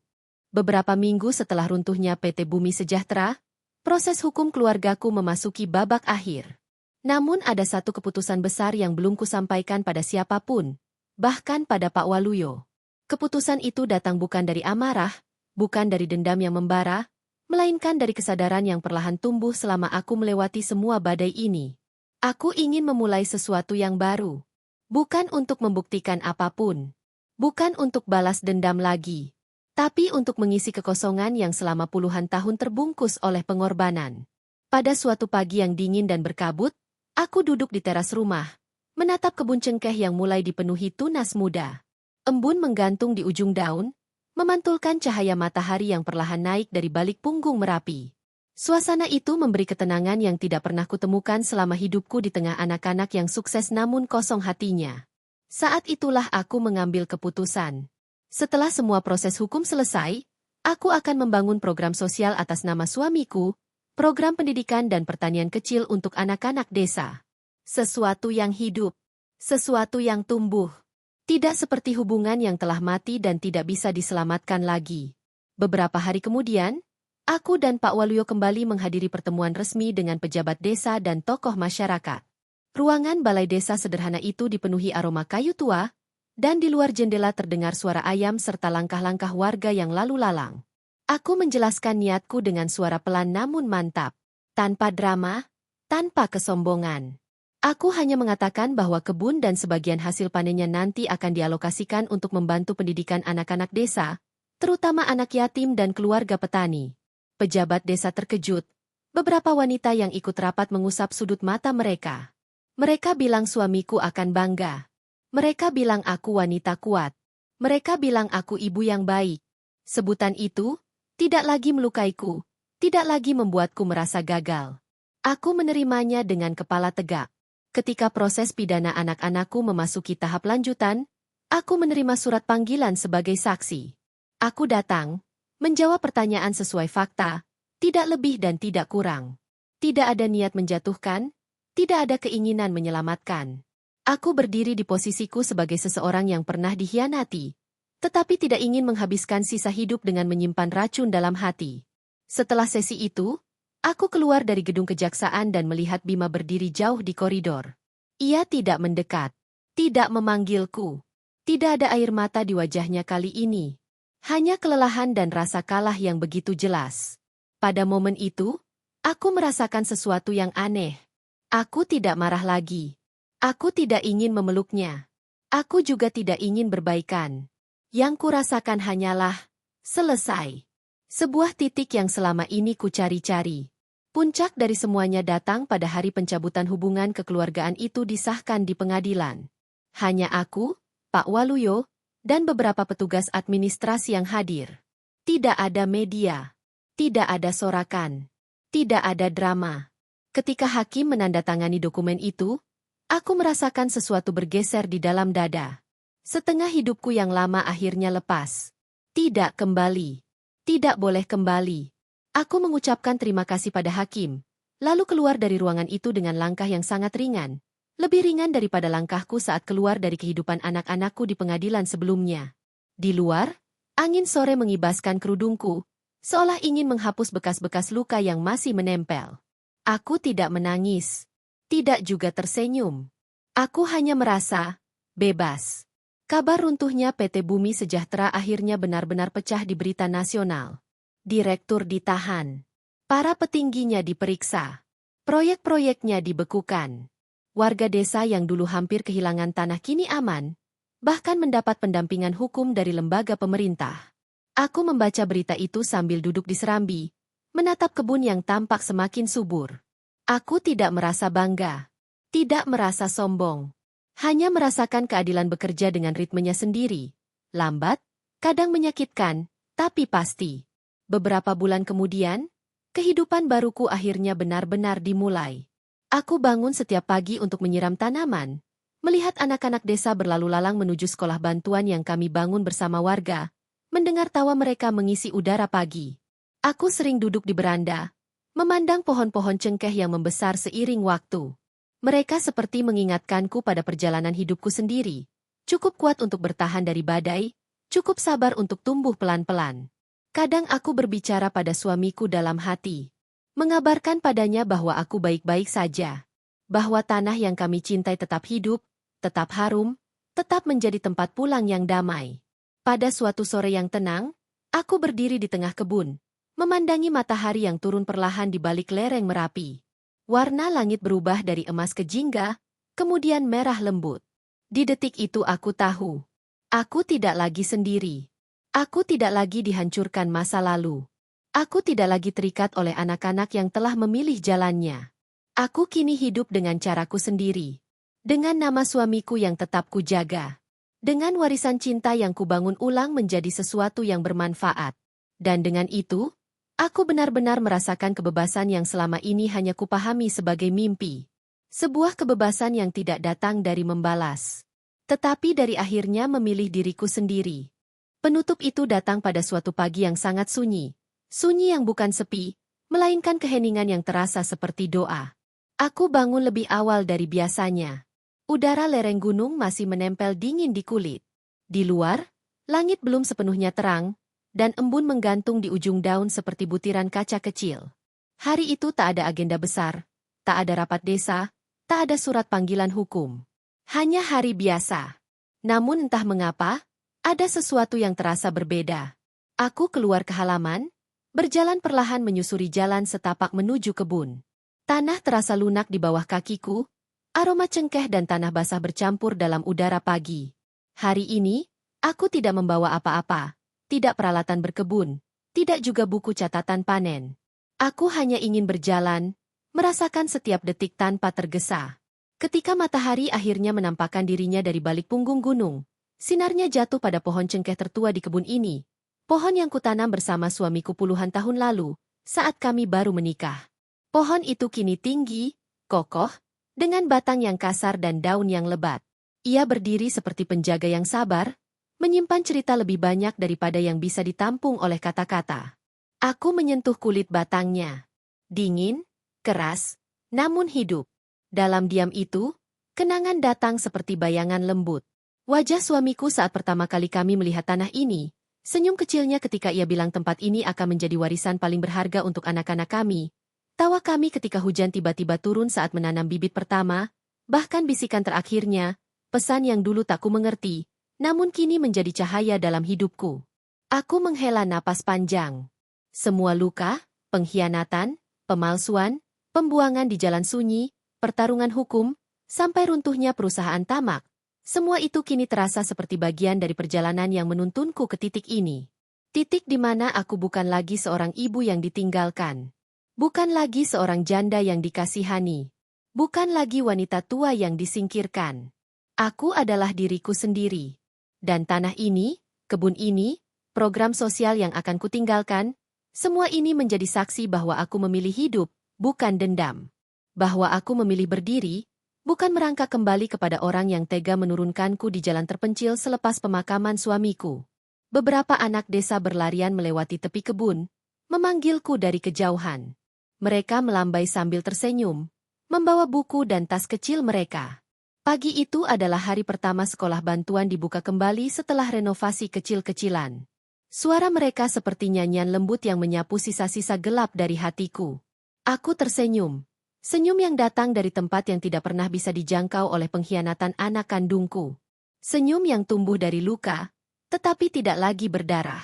Beberapa minggu setelah runtuhnya PT Bumi Sejahtera, proses hukum keluargaku memasuki babak akhir. Namun ada satu keputusan besar yang belum kusampaikan pada siapapun, bahkan pada Pak Waluyo. Keputusan itu datang bukan dari amarah, bukan dari dendam yang membara, melainkan dari kesadaran yang perlahan tumbuh selama aku melewati semua badai ini. Aku ingin memulai sesuatu yang baru. Bukan untuk membuktikan apapun. Bukan untuk balas dendam lagi. Tapi untuk mengisi kekosongan yang selama puluhan tahun terbungkus oleh pengorbanan. Pada suatu pagi yang dingin dan berkabut, aku duduk di teras rumah, menatap kebun cengkeh yang mulai dipenuhi tunas muda. Embun menggantung di ujung daun, memantulkan cahaya matahari yang perlahan naik dari balik punggung Merapi. Suasana itu memberi ketenangan yang tidak pernah kutemukan selama hidupku di tengah anak-anak yang sukses namun kosong hatinya. Saat itulah aku mengambil keputusan. Setelah semua proses hukum selesai, aku akan membangun program sosial atas nama suamiku, program pendidikan dan pertanian kecil untuk anak-anak desa. Sesuatu yang hidup, sesuatu yang tumbuh. Tidak seperti hubungan yang telah mati dan tidak bisa diselamatkan lagi. Beberapa hari kemudian, aku dan Pak Waluyo kembali menghadiri pertemuan resmi dengan pejabat desa dan tokoh masyarakat. Ruangan balai desa sederhana itu dipenuhi aroma kayu tua, dan di luar jendela terdengar suara ayam serta langkah-langkah warga yang lalu lalang. Aku menjelaskan niatku dengan suara pelan namun mantap, tanpa drama, tanpa kesombongan. Aku hanya mengatakan bahwa kebun dan sebagian hasil panennya nanti akan dialokasikan untuk membantu pendidikan anak-anak desa, terutama anak yatim dan keluarga petani. Pejabat desa terkejut. Beberapa wanita yang ikut rapat mengusap sudut mata mereka. Mereka bilang suamiku akan bangga. Mereka bilang aku wanita kuat. Mereka bilang aku ibu yang baik. Sebutan itu tidak lagi melukaiku, tidak lagi membuatku merasa gagal. Aku menerimanya dengan kepala tegak. Ketika proses pidana anak-anakku memasuki tahap lanjutan, aku menerima surat panggilan sebagai saksi. Aku datang, menjawab pertanyaan sesuai fakta, tidak lebih dan tidak kurang. Tidak ada niat menjatuhkan, tidak ada keinginan menyelamatkan. Aku berdiri di posisiku sebagai seseorang yang pernah dikhianati, tetapi tidak ingin menghabiskan sisa hidup dengan menyimpan racun dalam hati. Setelah sesi itu, aku keluar dari gedung kejaksaan dan melihat Bima berdiri jauh di koridor. Ia tidak mendekat, tidak memanggilku. Tidak ada air mata di wajahnya kali ini. Hanya kelelahan dan rasa kalah yang begitu jelas. Pada momen itu, aku merasakan sesuatu yang aneh. Aku tidak marah lagi. Aku tidak ingin memeluknya. Aku juga tidak ingin berbaikan. Yang kurasakan hanyalah, selesai. Sebuah titik yang selama ini kucari-cari. Puncak dari semuanya datang pada hari pencabutan hubungan kekeluargaan itu disahkan di pengadilan. Hanya aku, Pak Waluyo, dan beberapa petugas administrasi yang hadir. Tidak ada media. Tidak ada sorakan. Tidak ada drama. Ketika hakim menandatangani dokumen itu, aku merasakan sesuatu bergeser di dalam dada. Setengah hidupku yang lama akhirnya lepas. Tidak kembali. Tidak boleh kembali. Aku mengucapkan terima kasih pada hakim, lalu keluar dari ruangan itu dengan langkah yang sangat ringan. Lebih ringan daripada langkahku saat keluar dari kehidupan anak-anakku di pengadilan sebelumnya. Di luar, angin sore mengibaskan kerudungku, seolah ingin menghapus bekas-bekas luka yang masih menempel. Aku tidak menangis, tidak juga tersenyum. Aku hanya merasa bebas. Kabar runtuhnya PT Bumi Sejahtera akhirnya benar-benar pecah di berita nasional. Direktur ditahan. Para petingginya diperiksa. Proyek-proyeknya dibekukan. Warga desa yang dulu hampir kehilangan tanah kini aman, bahkan mendapat pendampingan hukum dari lembaga pemerintah. Aku membaca berita itu sambil duduk di serambi, menatap kebun yang tampak semakin subur. Aku tidak merasa bangga, tidak merasa sombong. Hanya merasakan keadilan bekerja dengan ritmenya sendiri. Lambat, kadang menyakitkan, tapi pasti. Beberapa bulan kemudian, kehidupan baruku akhirnya benar-benar dimulai. Aku bangun setiap pagi untuk menyiram tanaman, melihat anak-anak desa berlalu lalang menuju sekolah bantuan yang kami bangun bersama warga, mendengar tawa mereka mengisi udara pagi. Aku sering duduk di beranda, memandang pohon-pohon cengkeh yang membesar seiring waktu. Mereka seperti mengingatkanku pada perjalanan hidupku sendiri. Cukup kuat untuk bertahan dari badai, cukup sabar untuk tumbuh pelan-pelan. Kadang aku berbicara pada suamiku dalam hati. Mengabarkan padanya bahwa aku baik-baik saja. Bahwa tanah yang kami cintai tetap hidup, tetap harum, tetap menjadi tempat pulang yang damai. Pada suatu sore yang tenang, aku berdiri di tengah kebun, memandangi matahari yang turun perlahan di balik lereng Merapi. Warna langit berubah dari emas ke jingga, kemudian merah lembut. Di detik itu aku tahu. Aku tidak lagi sendiri. Aku tidak lagi dihancurkan masa lalu. Aku tidak lagi terikat oleh anak-anak yang telah memilih jalannya. Aku kini hidup dengan caraku sendiri. Dengan nama suamiku yang tetap kujaga. Dengan warisan cinta yang kubangun ulang menjadi sesuatu yang bermanfaat. Dan dengan itu, aku benar-benar merasakan kebebasan yang selama ini hanya kupahami sebagai mimpi. Sebuah kebebasan yang tidak datang dari membalas, tetapi dari akhirnya memilih diriku sendiri. Penutup itu datang pada suatu pagi yang sangat sunyi. Sunyi yang bukan sepi, melainkan keheningan yang terasa seperti doa. Aku bangun lebih awal dari biasanya. Udara lereng gunung masih menempel dingin di kulit. Di luar, langit belum sepenuhnya terang, dan embun menggantung di ujung daun seperti butiran kaca kecil. Hari itu tak ada agenda besar, tak ada rapat desa, tak ada surat panggilan hukum. Hanya hari biasa. Namun entah mengapa, ada sesuatu yang terasa berbeda. Aku keluar ke halaman, berjalan perlahan menyusuri jalan setapak menuju kebun. Tanah terasa lunak di bawah kakiku, aroma cengkeh dan tanah basah bercampur dalam udara pagi. Hari ini, aku tidak membawa apa-apa, tidak peralatan berkebun, tidak juga buku catatan panen. Aku hanya ingin berjalan, merasakan setiap detik tanpa tergesa. Ketika matahari akhirnya menampakkan dirinya dari balik punggung gunung, sinarnya jatuh pada pohon cengkeh tertua di kebun ini, pohon yang kutanam bersama suamiku puluhan tahun lalu, saat kami baru menikah. Pohon itu kini tinggi, kokoh, dengan batang yang kasar dan daun yang lebat. Ia berdiri seperti penjaga yang sabar, menyimpan cerita lebih banyak daripada yang bisa ditampung oleh kata-kata. Aku menyentuh kulit batangnya. Dingin, keras, namun hidup. Dalam diam itu, kenangan datang seperti bayangan lembut. Wajah suamiku saat pertama kali kami melihat tanah ini, senyum kecilnya ketika ia bilang tempat ini akan menjadi warisan paling berharga untuk anak-anak kami. Tawa kami ketika hujan tiba-tiba turun saat menanam bibit pertama, bahkan bisikan terakhirnya, pesan yang dulu tak ku mengerti, namun kini menjadi cahaya dalam hidupku. Aku menghela napas panjang. Semua luka, pengkhianatan, pemalsuan, pembuangan di jalan sunyi, pertarungan hukum, sampai runtuhnya perusahaan tamak, semua itu kini terasa seperti bagian dari perjalanan yang menuntunku ke titik ini. Titik di mana aku bukan lagi seorang ibu yang ditinggalkan. Bukan lagi seorang janda yang dikasihani. Bukan lagi wanita tua yang disingkirkan. Aku adalah diriku sendiri. Dan tanah ini, kebun ini, program sosial yang akan kutinggalkan, semua ini menjadi saksi bahwa aku memilih hidup, bukan dendam. Bahwa aku memilih berdiri, bukan merangkak kembali kepada orang yang tega menurunkanku di jalan terpencil selepas pemakaman suamiku. Beberapa anak desa berlarian melewati tepi kebun, memanggilku dari kejauhan. Mereka melambai sambil tersenyum, membawa buku dan tas kecil mereka. Pagi itu adalah hari pertama sekolah bantuan dibuka kembali setelah renovasi kecil-kecilan. Suara mereka seperti nyanyian lembut yang menyapu sisa-sisa gelap dari hatiku. Aku tersenyum. Senyum yang datang dari tempat yang tidak pernah bisa dijangkau oleh pengkhianatan anak kandungku. Senyum yang tumbuh dari luka, tetapi tidak lagi berdarah.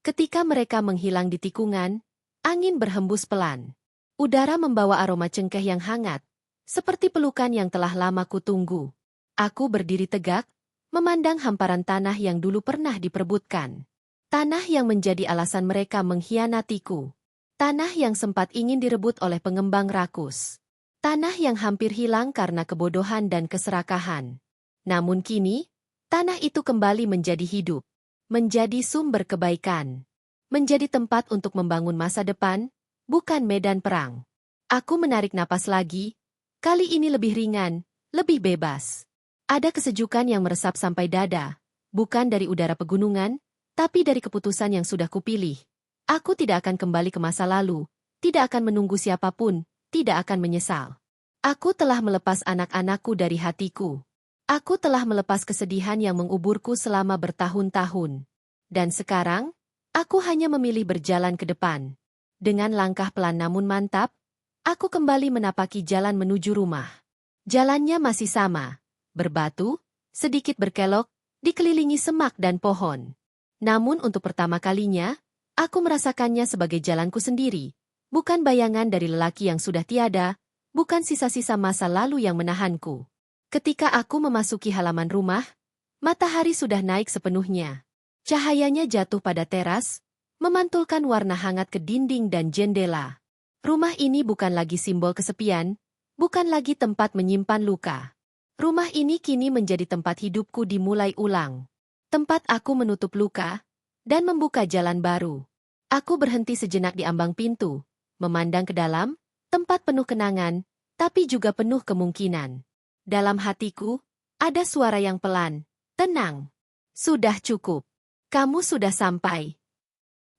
Ketika mereka menghilang di tikungan, angin berhembus pelan. Udara membawa aroma cengkeh yang hangat, seperti pelukan yang telah lama kutunggu. Aku berdiri tegak, memandang hamparan tanah yang dulu pernah diperebutkan. Tanah yang menjadi alasan mereka mengkhianatiku. Tanah yang sempat ingin direbut oleh pengembang rakus. Tanah yang hampir hilang karena kebodohan dan keserakahan. Namun kini, tanah itu kembali menjadi hidup. Menjadi sumber kebaikan. Menjadi tempat untuk membangun masa depan, bukan medan perang. Aku menarik napas lagi, kali ini lebih ringan, lebih bebas. Ada kesejukan yang meresap sampai dada, bukan dari udara pegunungan, tapi dari keputusan yang sudah kupilih. Aku tidak akan kembali ke masa lalu, tidak akan menunggu siapapun, tidak akan menyesal. Aku telah melepas anak-anakku dari hatiku. Aku telah melepas kesedihan yang menguburku selama bertahun-tahun. Dan sekarang, aku hanya memilih berjalan ke depan. Dengan langkah pelan namun mantap, aku kembali menapaki jalan menuju rumah. Jalannya masih sama, berbatu, sedikit berkelok, dikelilingi semak dan pohon. Namun untuk pertama kalinya, aku merasakannya sebagai jalanku sendiri, bukan bayangan dari lelaki yang sudah tiada, bukan sisa-sisa masa lalu yang menahanku. Ketika aku memasuki halaman rumah, matahari sudah naik sepenuhnya. Cahayanya jatuh pada teras, memantulkan warna hangat ke dinding dan jendela. Rumah ini bukan lagi simbol kesepian, bukan lagi tempat menyimpan luka. Rumah ini kini menjadi tempat hidupku dimulai ulang. Tempat aku menutup luka dan membuka jalan baru. Aku berhenti sejenak di ambang pintu, memandang ke dalam, tempat penuh kenangan, tapi juga penuh kemungkinan. Dalam hatiku, ada suara yang pelan, tenang. Sudah cukup. Kamu sudah sampai.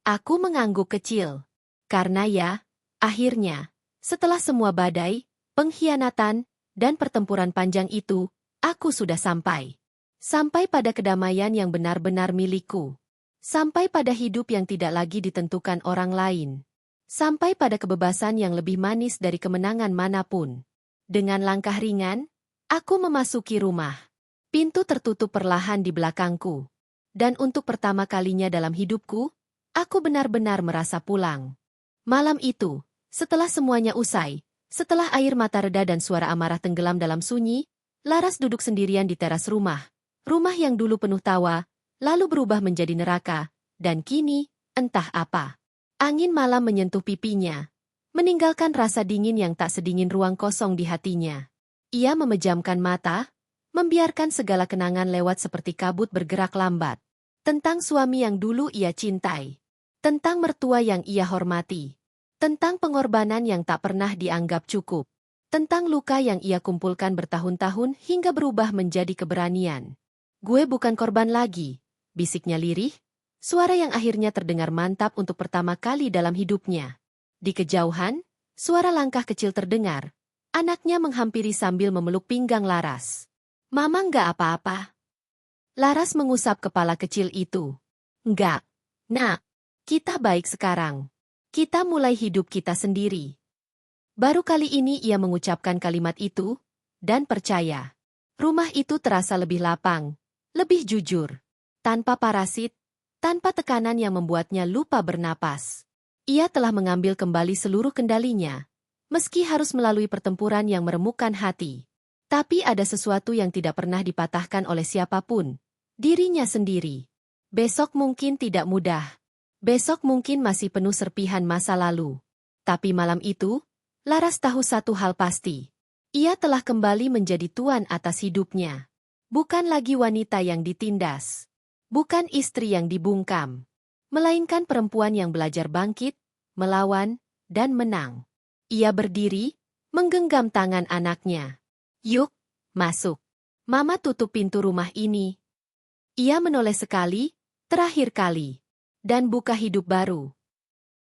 Aku mengangguk kecil. Karena ya, akhirnya, setelah semua badai, pengkhianatan, dan pertempuran panjang itu, aku sudah sampai. Sampai pada kedamaian yang benar-benar milikku. Sampai pada hidup yang tidak lagi ditentukan orang lain. Sampai pada kebebasan yang lebih manis dari kemenangan manapun. Dengan langkah ringan, aku memasuki rumah. Pintu tertutup perlahan di belakangku. Dan untuk pertama kalinya dalam hidupku, aku benar-benar merasa pulang. Malam itu, setelah semuanya usai, setelah air mata reda dan suara amarah tenggelam dalam sunyi, Laras duduk sendirian di teras rumah. Rumah yang dulu penuh tawa, lalu berubah menjadi neraka, dan kini, entah apa. Angin malam menyentuh pipinya, meninggalkan rasa dingin yang tak sedingin ruang kosong di hatinya. Ia memejamkan mata, membiarkan segala kenangan lewat seperti kabut bergerak lambat. Tentang suami yang dulu ia cintai. Tentang mertua yang ia hormati. Tentang pengorbanan yang tak pernah dianggap cukup. Tentang luka yang ia kumpulkan bertahun-tahun hingga berubah menjadi keberanian. Gue bukan korban lagi, bisiknya lirih, suara yang akhirnya terdengar mantap untuk pertama kali dalam hidupnya. Di kejauhan, suara langkah kecil terdengar. Anaknya menghampiri sambil memeluk pinggang Laras. Mama nggak apa-apa. Laras mengusap kepala kecil itu. Nggak, nak, kita baik sekarang. Kita mulai hidup kita sendiri. Baru kali ini ia mengucapkan kalimat itu, dan percaya. Rumah itu terasa lebih lapang. Lebih jujur, tanpa parasit, tanpa tekanan yang membuatnya lupa bernapas. Ia telah mengambil kembali seluruh kendalinya, meski harus melalui pertempuran yang meremukkan hati. Tapi ada sesuatu yang tidak pernah dipatahkan oleh siapapun, dirinya sendiri. Besok mungkin tidak mudah. Besok mungkin masih penuh serpihan masa lalu. Tapi malam itu, Laras tahu satu hal pasti. Ia telah kembali menjadi tuan atas hidupnya. Bukan lagi wanita yang ditindas. Bukan istri yang dibungkam. Melainkan perempuan yang belajar bangkit, melawan, dan menang. Ia berdiri, menggenggam tangan anaknya. Yuk, masuk. Mama tutup pintu rumah ini. Ia menoleh sekali, terakhir kali. Dan buka hidup baru.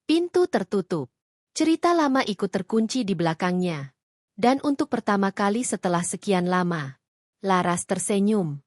Pintu tertutup. Cerita lama ikut terkunci di belakangnya. Dan untuk pertama kali setelah sekian lama, Laras tersenyum.